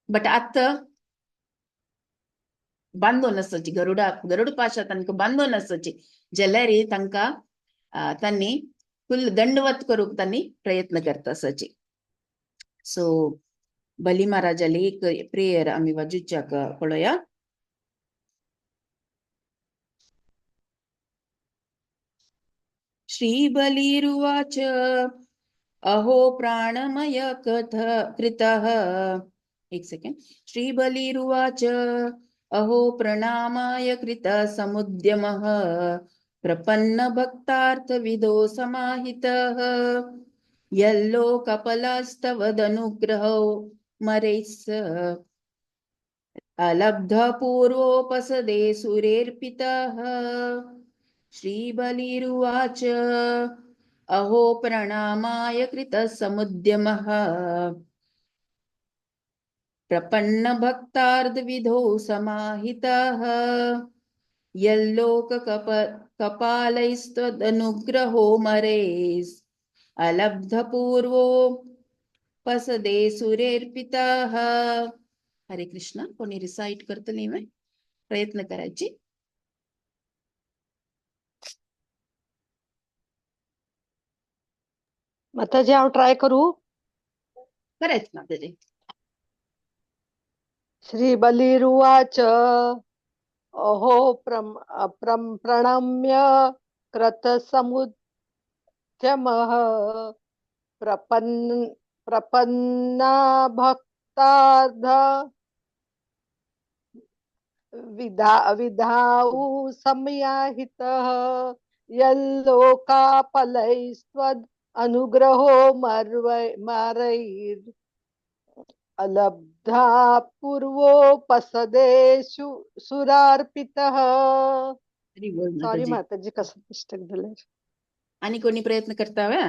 बट आतां बांदून आसाची गरुड पाशा तांकां बांदून आसाची जाल्यार तांकां तांणी फुल दंडवत करूंक तांणी प्रयत्न करता आसाची. सो बली महाराजाली एक प्रेयर आमी वाजूच्याक पळोवया. श्री बलिरुवाच अहो प्राणमय कृतः. एक सेकंड. श्री बलिरुवाच अहो प्रणामाय कृतः समुद्यमः प्रपन्न भक्तार्थविदो समाहितः यल्लोकपलस्तवदनुग्रहो मरैस् अलब्धपूर्वोपसदे सुरेर्पितः. श्रीबलिरुवाच अहो प्रणामाय कृतः समुद्यमः प्रपन्न भक्तार्थविदो समाहितः यल्लोककपालैस्त्वदनुग्रहो मरैस् अलब्धपूर्वोपसदे सुरेर्पितः. हरे कृष्ण. कोणी रिसाइट करतली मी प्रयत्न करायची. माताजी हांव ट्राय करू. करायचं माताजी. श्री बलिरुवाच अहो प्रणम्य कृतसमुद्यमः प्रपन्ना भक्तार्ध विधाऊ समाहितः यल्लोकापलैस्त्वद् अनुग्रहो मरैर् अलब्धा पूर्वोपसदे सुरार्पितः. सॉरी माताजी कसं मिस्टेक झालं. आणि कोणी प्रयत्न करतावे.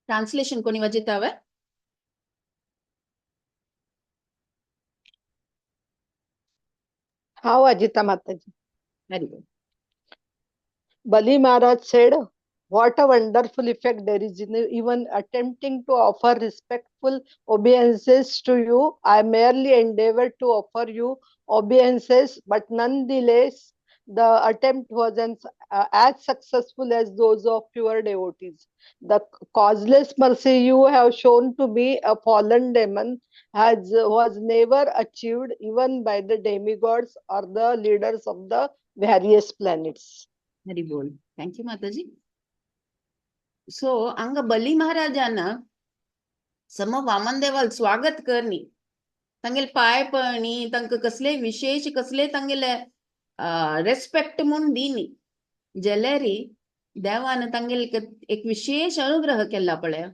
ट्रान्सलेशन कोणी वाजतावे. हांव वाजिता माताजी. Very good. Bali Maharaj said, "What a wonderful effect there is in even attempting to offer respectful obeisances to you. I merely endeavored to offer you obeisances, but nonetheless, the attempt was as successful as those of your devotees. The causeless mercy you have shown to me, a fallen demon, was never achieved even by the demigods or the leaders of the various planets." Very good. Thank you माताजी. So हांगा बली महाराजान सम वामन देवाल स्वागत करनी, तांगेले पाय पळणी, तांकां कसले विशेष कसले तांगेले रेस्पेक्ट म्हूण दिनी जाल्यार देवान तांगेले एक विशेष अनुग्रह केला पळय.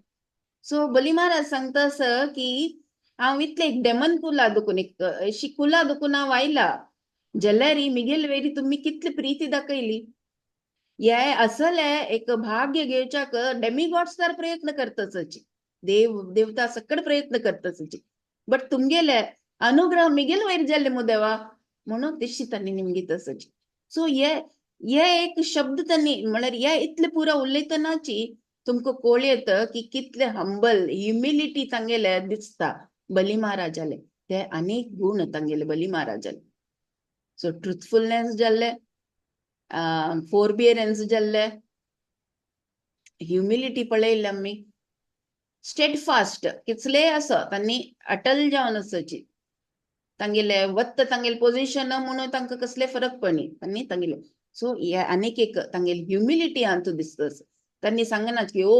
सो बली महाराज सांगतास की हांव इतले एक डेमन कुला दुखून एक अशी कुला दुखून हांव आयला जाल्यार मिगेल वेरी तुम्ही कितली प्रीती दाखयली. हे असले एक भाग्य घेवच्याक डेमिगॉड्स तर प्रयत्न करतच, देव देवता सकड प्रयत्न करतच, बट तुमगेले अनुग्रह मिगेल वयर जाल्ले मु देवा म्हणून दिसची त्यांनी निमगी तसच. सो हे एक शब्द त्यांनी म्हळ्यार हे इतले पुरा उलयतनाची तुमका कळयत की कितले हंबल ह्युमिलिटी तांगेले दिसता बली महाराजाले. ते अनेक गुण तांगेले बली महाराजाले. सो ट्रुथफुलनेस जाल्ले, फोरबियरन्स जाल्ले, ह्युमिलिटी पळयली आमी, स्टेडफास्ट कितले आसा तांणी अटल जावन आसची, तांगेले वत्त तांगेले पोजिशन म्हणून तांकां कसले फरक पडनी तांणी तांगेले. सो हे आनीक एक तांगेली ह्युमिलिटी हांतू दिसतस. तांणी सांगना की ओ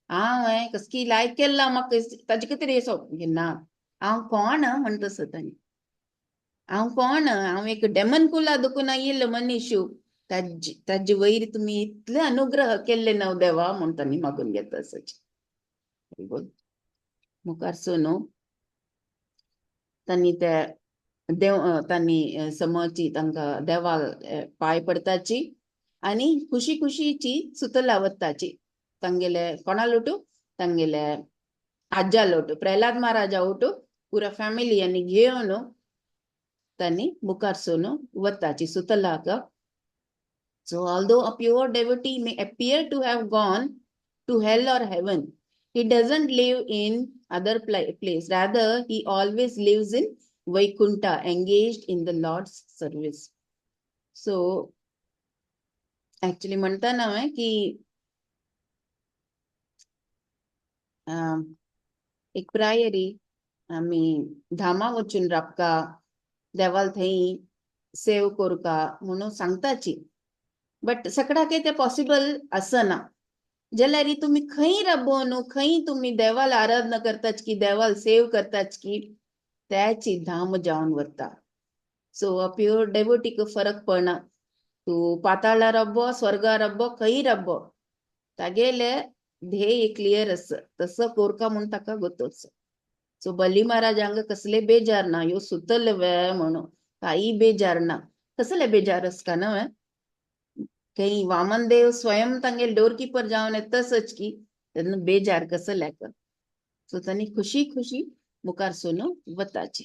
हांव कसकी लायक केला म्हाका ताजे कितें असो ना, हांव कोण म्हणटस तांणी, हांव कोण, हांव एक डेमन कुला दुखून येयल्लो मनीस, ताजे वयर तुम्ही इतले अनुग्रह केले न्हू देवा म्हूण तांणी मागून घेता असच. मुखार सोनू तांणी ते देव तांणी समोरची तांकां देवा पाय पडताची आनी खुशी खुशीची सुतला वताची. तांगेले कोणा लोटू, तांगेले आज्जा लोटू, प्रल्हाद महाराजा ओटू पुरा फॅमिली आनी घेवन तांणी मुखार Sonu वताची सुतलाक. So although a pure devotee may appear to have gone to hell or heaven, he doesn't live in other place. Rather, he always lives in Vaikunta, engaged in the Lord's service. So actually म्हणता ना की एक priori आमी धामा वचून राबका, देवाल थंय save करका म्हणून सांगताची, बट सगळ्याक ते पॉसिबल असना. जाल्यार तुम्ही खंय राबोन खंय तुम्ही देवाला आराधना करताच की देवाला सेव करताच की त्याची धाम जावन वता. सो अ प्युअर डेवोटीक फरक पडना, तू पाताळा रब्बो स्वर्गा रब्बो खंय रब्बो तागेले ध्येय क्लियर आस तसं कोरका म्हणून ताका गोतोच. सो बली महाराजांक कसले बेजार ना, ह्यो सुतल वे म्हणून काही बेजार ना. कसले बेजार असता ना काही वामन देव स्वयं तांगेले डोर कीपर जावन येतसच की तेन्ना बेजार कसल्याक. सो तांणी खुशी खुशी मुखार सोनू वताची.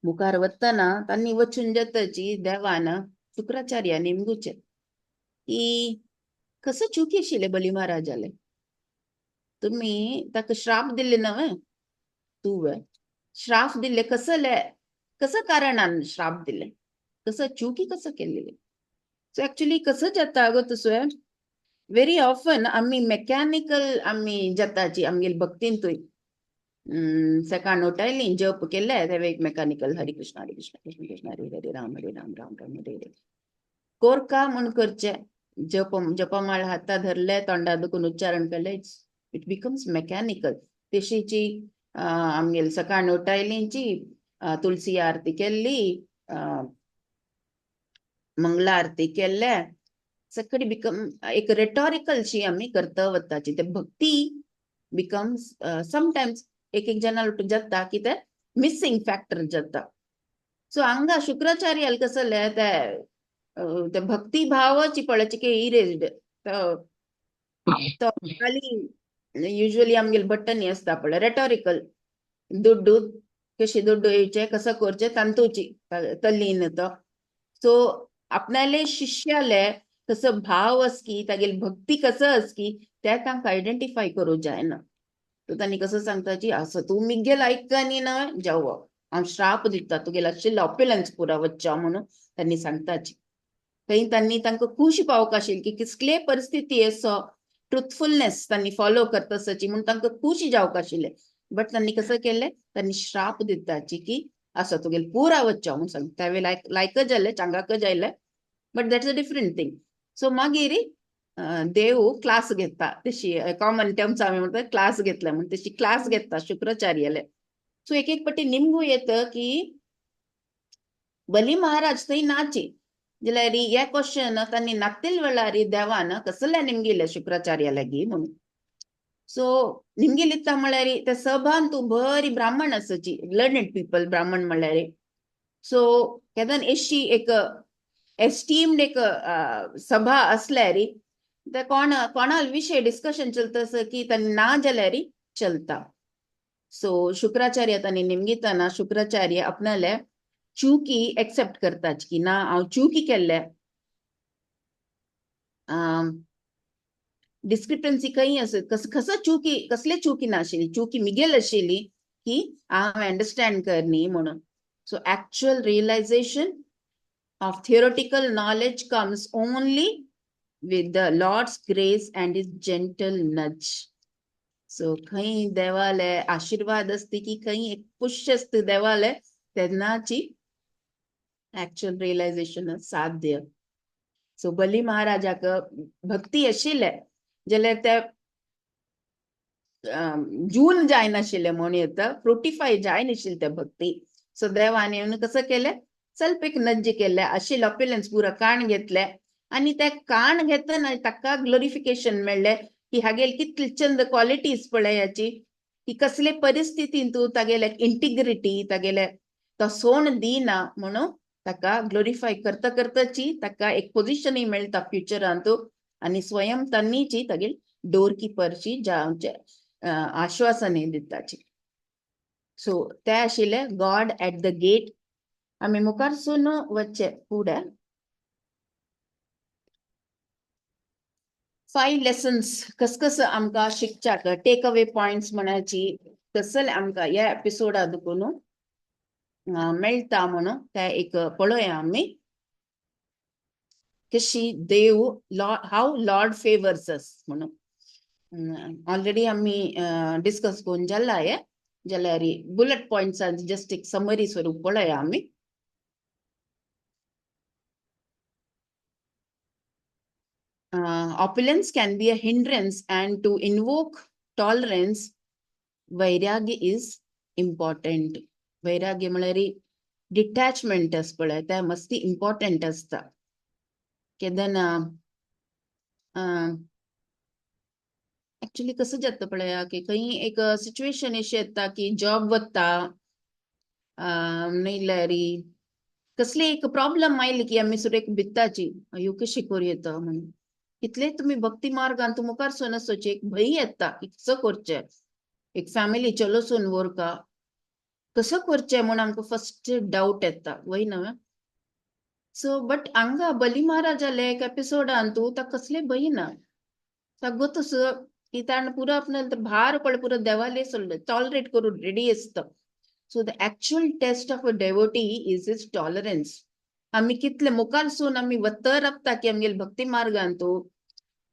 मुखार वतना तांणी वचून जेताची देवान शुक्राचार्या नेमगुचे की कसं चुकी आशिल्ले बली महाराजाले, तुम्ही ताका श्राप दिले नवे, तू श्राप दिले कसले, कसं कारणान श्राप दिले, कसं चुकी कसं केलेले. सो ऍक्च्युली कसं जाता गो तसं व्हेरी ऑफन आम्ही मेकॅनिकल आम्ही जाताची आमगेली भक्तींतूय सकाळ उठयली जप केले तेवे एक मेकॅनिकल हरे कृष्ण कृष्ण कृष्ण हरे हरे राम राम राम हरे हरे कोरका म्हण करचे. जपमाळ हाता धरले, तोंडा दुखून उच्चारण केले, इट बिकम्स मेकॅनिकल. तशीची आमगेली सकाळ उठयलींची तुलसी आरती केल्ली, मंगला आरती केले, सगळी बिकम एक रेटॉरिकलशी आम्ही करता वताची. ते भक्ती बिकम्स समटायम्स एक जनाल जाता की ते मिसिंग फॅक्टर जाता. सो हांगा शुक्राचार्याल कसले ते भक्ती भावाची पळची की इरेज्ड खाली युजली आमगेले बट्टनी असता पळय रेटॉरिकल दुड्डू कशी दोड्डोयचे कसं करचे तांतूची तल्लीन तो सो आपणाले शिष्याले कसं भाव असकी तागेली भक्ती कसं असकी ते तांकां आयडेंटिफाय करूं जायना. तो तांणी कसं सांगताची असं तूं मिगेल आयकनी ना जावं हांव श्राप दिता तुगेलो आशिल्लो ऑप्युलन्स पुरा वच्चा म्हणून तांणी सांगताची. थंय तांणी तांकां खुश पावोवंक आशिल्ली की कसले परिस्थिती असो ट्रुथफुलनेस तांणी फॉलो करता आसची म्हणून तांकां खुशी जावंक आशिल्लें. बट तांणी कसं केलें तांणी श्राप दिताची की असो तुगेलो पुरा वच्चा म्हणून सांग त्यावे लायकच जालें चांगाकच जालें. But that's a different thing. So मागीर देव क्लास घेता तशी कॉमन टर्म्स आमी म्हणटा क्लास घेतला म्हणून तशी क्लास घेता शुक्राचार्याले. सो एक एक पाटी निमगू येतं की बली महाराज थंय नाची जाल्यार हे क्वेश्चन तांणी नातेल वेळार देवान कसले निमगेले शुक्राचार्यालागी म्हणून. सो निमगेली इत्ता म्हळ्यार त्या सभान तूं बरी ब्राह्मण आसची लर्नड पीपल ब्राह्मण म्हळ्यार. सो केदान एशी एक एस्टीम्ड एक सभा असल्यार ते कोणाल विषय डिस्कशन चलता की तांणी ना जाल्यार चलता. सो शुक्राचार्य तांणी निमगितना शुक्राचार्य आपणाले चुकी एक्सेप्ट करताच की ना हांव चुकी केल्ले. डिस्क्रिपन्सी खंय आसत कसो चुकी कसले चुकी नाशिल्ली चुकी मिगेल आशिल्ली की हांव अंडरस्टँड करनी म्हणून. So actual realisation of theoretical knowledge comes only with the Lord's grace and his gentle nudge. So खंय देवाले आशीर्वाद असते की खंय एक पुश असते देवाले तेन्नाची एक्चुअल रियलायझेशन साध्य. सो बली महाराजाक भक्ती आशिल्ले जाल्यार ते जून जायनाशिल्ले म्हणून येता फ्रुटिफाय जायनाशिल्ले ते भक्ती. सो देवान येवन कसं केलें ಸ್ವಲ್ಪ एक नज्ज केले आशिल्ले ऑप्युलन्स पुरा काण घेतले आणि ते काण घेतना ताका ग्लोरिफिकेशन मेळ्ळें की हागेल कितली चंद क्वालिटीज पळयाची की कसले परिस्थितीन तूं तागेले इंटिग्रिटी तागेले तो सोन दिना म्हणून ताका ग्लोरिफाय करता करताची ताका एक पोजिशनय मेळटा फ्युचरांत आनी स्वयं तांणीची तागेली डोर कीपरची जावचे आश्वासनय दिताची. सो ते आशिल्ले गॉड एट द गेट. आमी मुखारसून वच्चे फुडें 5 लेसन्स कस आमकां शिकच्याक टेक अवे पॉइंट्स म्हणाची कसले आमकां ह्या एपिसोडा दुखून मेळटा म्हणून ते एक पळोवया आमी कशी देव हाऊ लॉर्ड फेवर्स अस म्हणून. ऑलरेडी आमी डिस्कस करून जाल्ला हे जाल्यार बुलेट पॉइंट्स जस्ट एक समरी स्वरूप पळोवया आमी. Opulence can be a hindrance and to invoke tolerance vairagya is important. वैराग्य म्हळ्यार डिटॅचमेंट आस पळय ते मस्ती इम्पॉर्टंट आसता. केदन एक्चुअली कसं जाता पळया की खंय एक सिच्युएशन अशी येता की जॉब वता नाल्यार कसले एक प्रॉब्लम आयली की आमी सुरेख भित्ताची अयो कशी करूं येता म्हणून. इतले तुम्ही भक्ती मार्गान तूं मुखार सोन आसोची एक भंय येता की कसं करचें एक फॅमिली चलोसून वरका कसं करचें म्हणून आमकां फर्स्ट डाऊट येता वय न्हय. सो बट हांगा बली महाराजाले एक एपिसोडान तूं ताका कसले भंय ना ताका तस की ताणें पुरो आपणाल भार पळ पुरो देवाले सोडले टॉलरेट करून रेडी आसता. So the actual test of a devotee is is tolerance. आमी कितले मुखारसून आमी वत्तर रावता की आमगेले भक्ती मार्गान तूं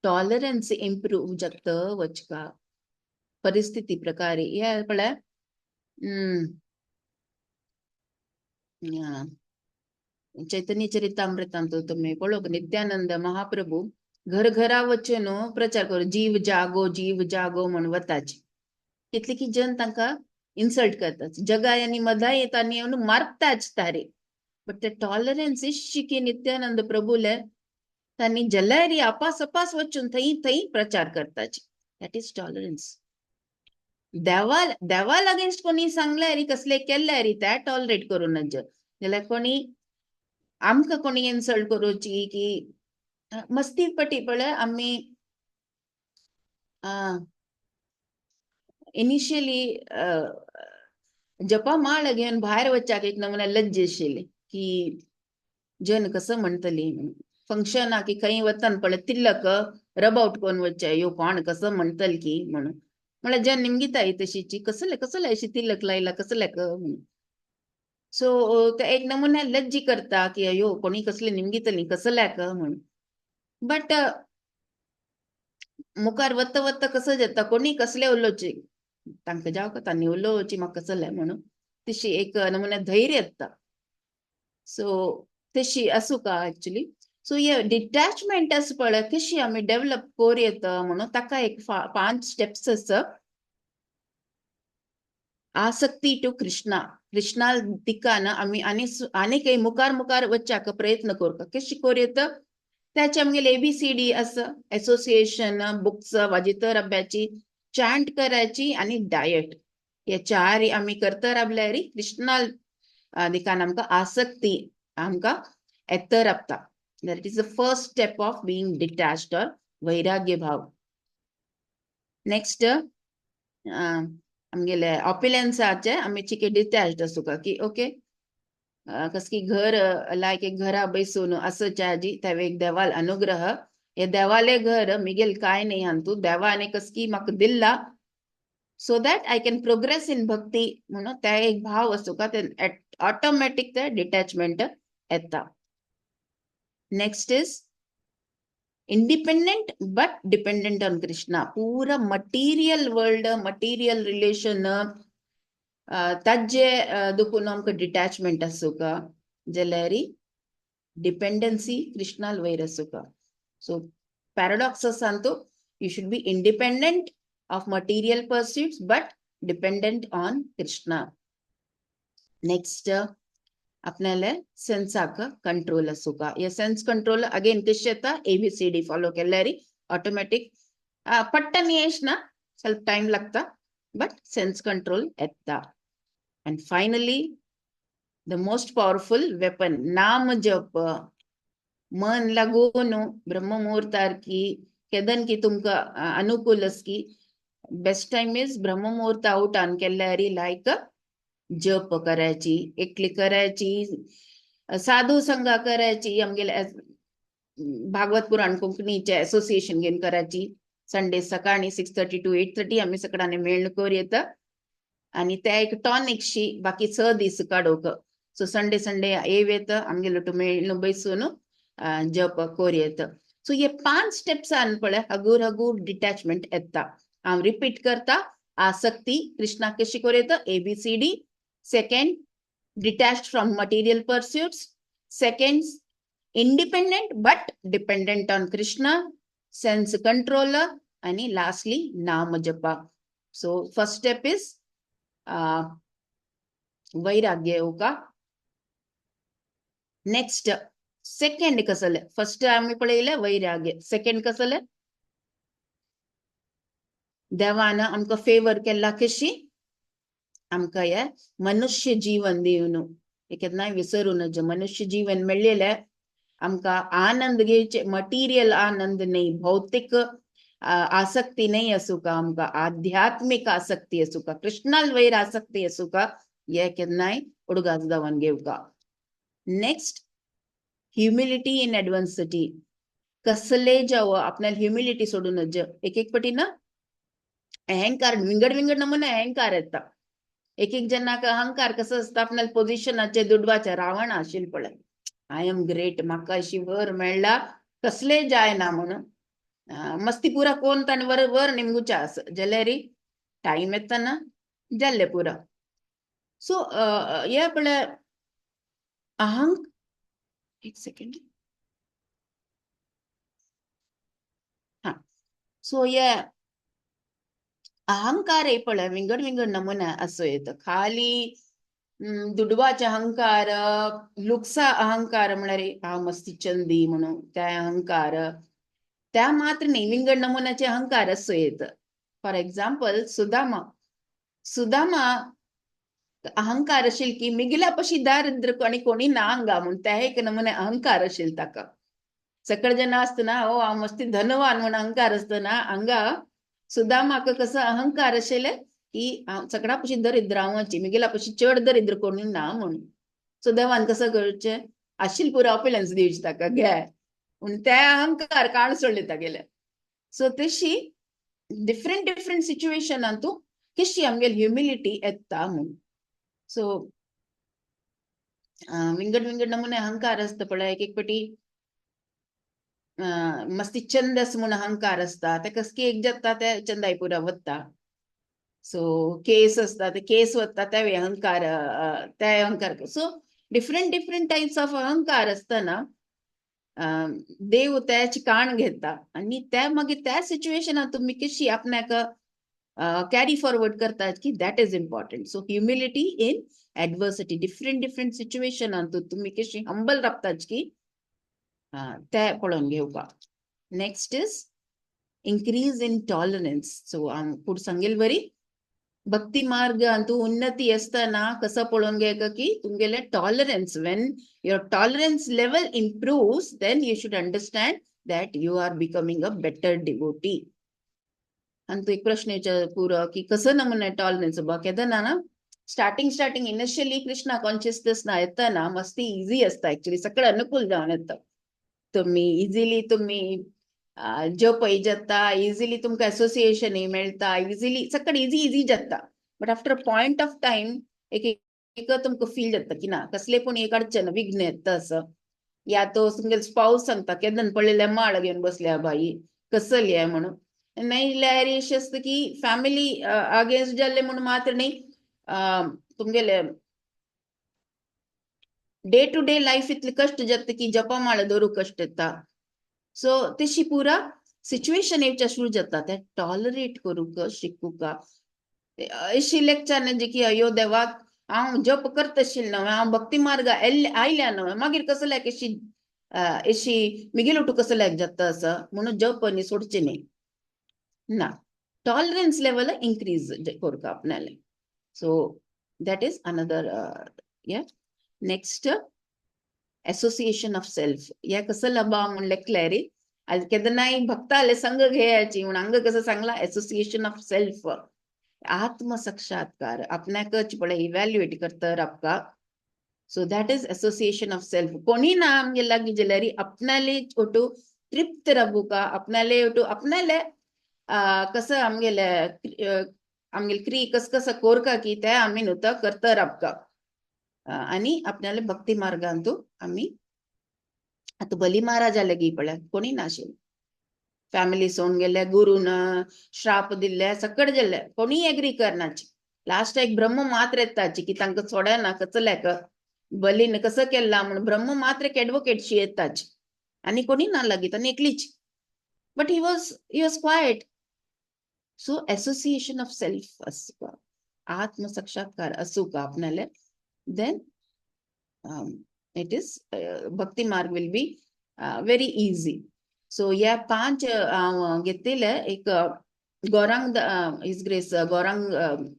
टॉलरन्स इम्प्रूव जाता वचका परिस्थिती प्रकार हे पळय. चैतन्य चरितामृतांत तुम्ही पळोवंक नित्यानंद महाप्रभू घर घरा वचून प्रचार करू जीव जागो म्हणून वताची. तितले की जन तांकां इन्सल्ट करतात जगाय आनी मधाय तांणी मारताच तारे. बट ते टॉलरन्स इश्ची की नित्यानंद प्रभूले तांणी जल्ल्यारी आपास वचून थंय थंय प्रचार करताची. That is tolerance. देवाल अगेन्स्ट कोणी सांगल्यार कसले केल्यार ते टॉलरेट करू नज जाल्यार कोणी आमकां कोणी इन्सल्ट करूची की मस्ती पटी पळय आमी इनिशियली जपा माळ घेऊन भायर वच्चाक एक नमुना लज्ज आशिल्ली की जन कसं म्हणतली फंक्शन की खंय वतान पळय तिल्लक रबाउट कोण वच्चा यो कोण कसं म्हणतल की म्हणून म्हळ्यार जन निमगिताय तशीची कसले कसले अशी तिल्लक लायला कसल्याक म्हणून सो ते एक नमुने लज्जी करता की अयो कोणी कसले निमगितली कसल्याक म्हणून बट मुखार वत्ता वत्ता कसं जाता कोणी कसले उलोवचे तांकां जाव का तांणी उलोवची म्हाका कसले म्हणून तशी एक नमुने धैर्य येता सो तशी असू का ऍक्च्युली सो हे डिटॅचमेंट असं पळय कशी आमी डेव्हलप कोर येता म्हणून ताका एक 5 स्टेप्स आसा आसक्ती टू कृष्णा कृष्णा दिकान आमी आनी काही मुखार मुखार वच्चाक प्रयत्न करता कशी कोर येता त्याची आमगेली एबीसीडी असं असोसिएशन बुक्स वाजितर अभ्याची चॅन्ट करायची आणि डायट हे चार आम्ही करता राबल्यार कृष्णा दिकान आमकां आसक्ती आमकां येता राबता that is the first step of being detached or vairagya bhav next आमगेले ऑपिलन्साचे आमी चिके डिटॅच्ड असू का की ओके कसकी घर लायक एक घरा बैसून असं चाजी त्या एक देवाल अनुग्रह हे देवाले घर मिगेल काय नाही अंतू देवाने कसकी म्हाका दिल्ला so that I can progress in bhakti म्हणून त्या एक भाव असो का ते ऑटोमॅटिक ते डिटॅचमेंट येता next is independent but dependent on Krishna पूरा मटेरियल वर्ल्ड मटेरियल रिलेशन ताजे दुखून आमकां डिटॅचमेंट असू का जाल्यार डिपेंडन्सी कृष्णाल वयर असू का सो पॅराडॉक्स आसा तो you should be independent of material pursuits but dependent on Krishna next आपल्याला सेन्साक कंट्रोल असू का हे सेन्स कंट्रोल अगेन कशें येता एबीसीडी फॉलो केल्यार ऑटोमॅटिक पट्टन येश ना ಸ್ವಲ್ಪ टाइम लागता बट सेन्स कंट्रोल येता and finally the most powerful weapon नाम जप मन लागून ब्रह्म मुहूर्तार की केदन की तुमका अनुकूल की बेस्ट टाइम इज ब्रह्म मुहूर्त आउट ऑन केल्यार लायक जप करायची एकली करायची साधू संघा करायची आमगेले भागवत पुराण कोंकणीचे असोसिएशन घेऊन करायची संडे सकाळी 6:30 to 8:30 आम्ही सगळ्यांनी मेळून कर येता आणि त्या एक टॉनिकशी बाकी 6 दीस काडोक सो संडे संडे येत आमगेलो टू मेळून बैसून जप कोर येत सो हे 5 स्टेप्स आन पळय हगूर हगूर डिटॅचमेंट येता हांव रिपीट करता आसक्ती कृष्णा कशी कोर येता ABCD second detached from material pursuits second independent but dependent on Krishna sense control आणि lastly naam japa so first step is वैराग्य होगा नेक्स्ट सेकंड कसले फर्स्ट आम्ही पळयले वैराग्य सेकंड कसले देवान आमकां फेवर केला कशी आमकां हे मनुष्य जीवन दिवन हे केन्नाय विसरू नज मनुष्य जीवन मेळ्ळेले आमकां आनंद घेवचे मटेरियल आनंद नाही भौतिक आसक्ती नाही असू का आमकां आध्यात्मिक आसक्ती असू का कृष्णाल वयर आसक्ती असू का हे केन्नाय उडगास जावन घेवका नेक्स्ट ह्युमिलिटी इन एडवान्सिटी कसले जाव आपल्याला ह्युमिलिटी सोडून एक एक पटी ना अहंकार विंगड विंगड नमुने अहंकार येता एक एक जनाक अहंकार कसं असता आपल्याला पोझिशनाचे दुडवाचे रावण आशिल पळय आय एम ग्रेट म्हाका अशी वर मेळ्ळा कसले जायना म्हणून मस्ती पुरा कोण ताणी वर वर निमगुचा अस जाल्यार टाइम येताना जाल्ले पुरा सो हे पळय एक सेकंड हा सो हे अहंकार हे पळय विंगड विंगड नमुना असो येत खाली दुडवाचे अहंकार लुक्सा अहंकार म्हळ्यार हांव मस्ती चंदी म्हणून त्या अहंकार त्या मात्र नाही विंगड नमुन्याचे अहंकार असो येत फॉर एक्झाम्पल सुदामा अहंकार असेल की मिगिला पशी दारिद्र आणि कोणी ना अंगा म्हणून त्या एक नमुने अहंकार असेल ताका सकळ जन असतना हो हांव मस्ती धनवान म्हणून अहंकार असतना अंगा सुदामाक कसं अहंकार असेल की सगळा पशी दरिद्र हांवाची मिगेला पशी चड दरिद्र कोणी ना म्हणून. सो देवान कसं करचें आशिल्ल पुरो ऑपिलन्स दिवचे ताका घे म्हणून ते अहंकार काण सोडले तागेले. सो तशी डिफरंट डिफरंट सिच्युएशनांतू कशी आमगेली ह्युमिलिटी येता म्हणून. सो विंगड विंगड नमुने अहंकार असतं पळय. एक एक पाटी मस्ती छंदस म्हणून अहंकार असता ते कसकी एक जाता ते चंदाई पुरा वत्ता. सो केस असता ते केस वत्ता त्यावेळी अहंकार त्या अहंकार. So different different types of अहंकार असताना देव त्याची काण घेता आणि त्या मागीर त्या सिच्युएशनात तुम्ही कशी आपणाक कॅरी फॉरवर्ड करतात की that is important. So humility in adversity different different सिच्युएशनात तुम्ही कशी हंबल राखतात की ते पळोवन घेवपाक. Next is increase in tolerance. So पुढे सांगेल बरी भक्ती मार्ग अंतू उन्नती असताना कसं पळोवन घे की तुमगेले tolerance when your tolerance level improves then you should understand that you are becoming a better devotee. आणि तो एक प्रश्न पुरो की कसं नमुने टॉलरन्स बा केदना ना स्टार्टिंग इनिशियली कृष्णा कॉन्शियसनेस ना येताना मस्ती इझी असता ऍक्च्युली सगळं अनुकूल जाऊन येतं. तुम्ही इझिली तुम्ही जप जाता इझिली तुमकां एसोसिएशन मेळटा इझिली सगळं इझी जाता. But after a point of time एक तुमकां फील जाता की ना कसले पूण एक अडचण विघ्न येता असं. या तो तुमगे स्पाऊस सांगता केन्ना पडलेल्या माळ घेऊन बसल्या बाई कसली आहे म्हणून. नाही जाल्यार अशें असतं की फॅमिली अगेन्स्ट जाल्ले म्हणून मात्र नाही तुमगेले डे टू डे लाईफ इतले कष्ट जाता की जपा माळ दवरूंक कष्ट येता. सो तशी पुरा सिच्युएशन येवच्या सुरू जाता ते टॉलरेट करूंक शिकूंक. अशी लेक्चर जे की अयो देवाक हांव जप करता आशिल्लो न्हय हांव भक्ती मार्ग आयल्या न्हय मागीर कसल्याक अशी मिगेल उठू कसल्याक जाता असं म्हणून जप न्ही सोडचे न्ही ना. टॉलरन्स लेवल इन्क्रीज करूंक आपणाले. सो दॅट इज अनदर या. Next association of self. या कसं लबा म्हणले क्लॅरी आज केदनाई भक्ताले संघ घ्यायची म्हणून अंग कसं सांगला एसोसिएशन ऑफ सेल्फ आत्म साक्षात्कार आपणाकच पळे इव्हॅल्युएट करतर आपका. So that is association of self. कोणी ना आमगे लागी जाल्यार आपणाले ओटू तृप्त राबू का आपणाले ओटू आपणाले कसं आमगेले क्री कसं कोरका की ते आम्ही नुता करतर आपका. आणि आपल्याला भक्ती मार्गांतू आम्ही आता बली महाराजा लगी पळय कोणी नाशिल फॅमिली सोडून गेले गुरुन श्राप दिले सकड गेले कोणी एग्री करनाची. लास्ट एक ब्रह्म मात्र येताची की तांकां सोडना कसल्याक बलीन कसं केला म्हणून ब्रह्म मात्र एक एडवोकेटशी येताची आणि कोणी ना लागी तर एकलीच. But he was quiet. So association of self असू का आत्मसाक्षात्कार असू का आपल्याला then it is bhakti marg will be very easy. So या 5 घेतलेले एक Gaurang his grace Gaurang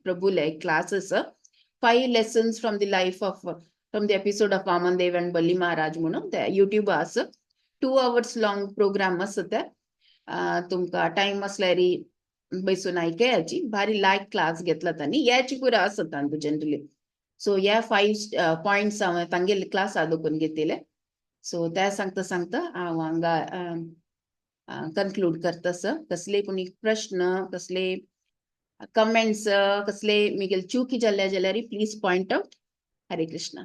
प्रभूले classes 5 lessons from the life of from the episode of Vamandev and Bali Maharaj म्हणून त्या YouTube असं 2 hours long program असतं. तुमका टाइम असल्यारी बैसून ऐकायची भारी लाईक क्लास घेतला त्यांनी याची पुरा असत जनरली. सो या 5 पॉइंट्स तांगेले क्लास आदोकून घेतले. सो त्या सांगता हांव हांगा कन्क्लूड करतस. कसले कोणी प्रश्न कसले कमेंट्स कसले मिगेल चुकी जाल्ले जाल्यार प्लीज पॉइंट आउट. हरे कृष्णा.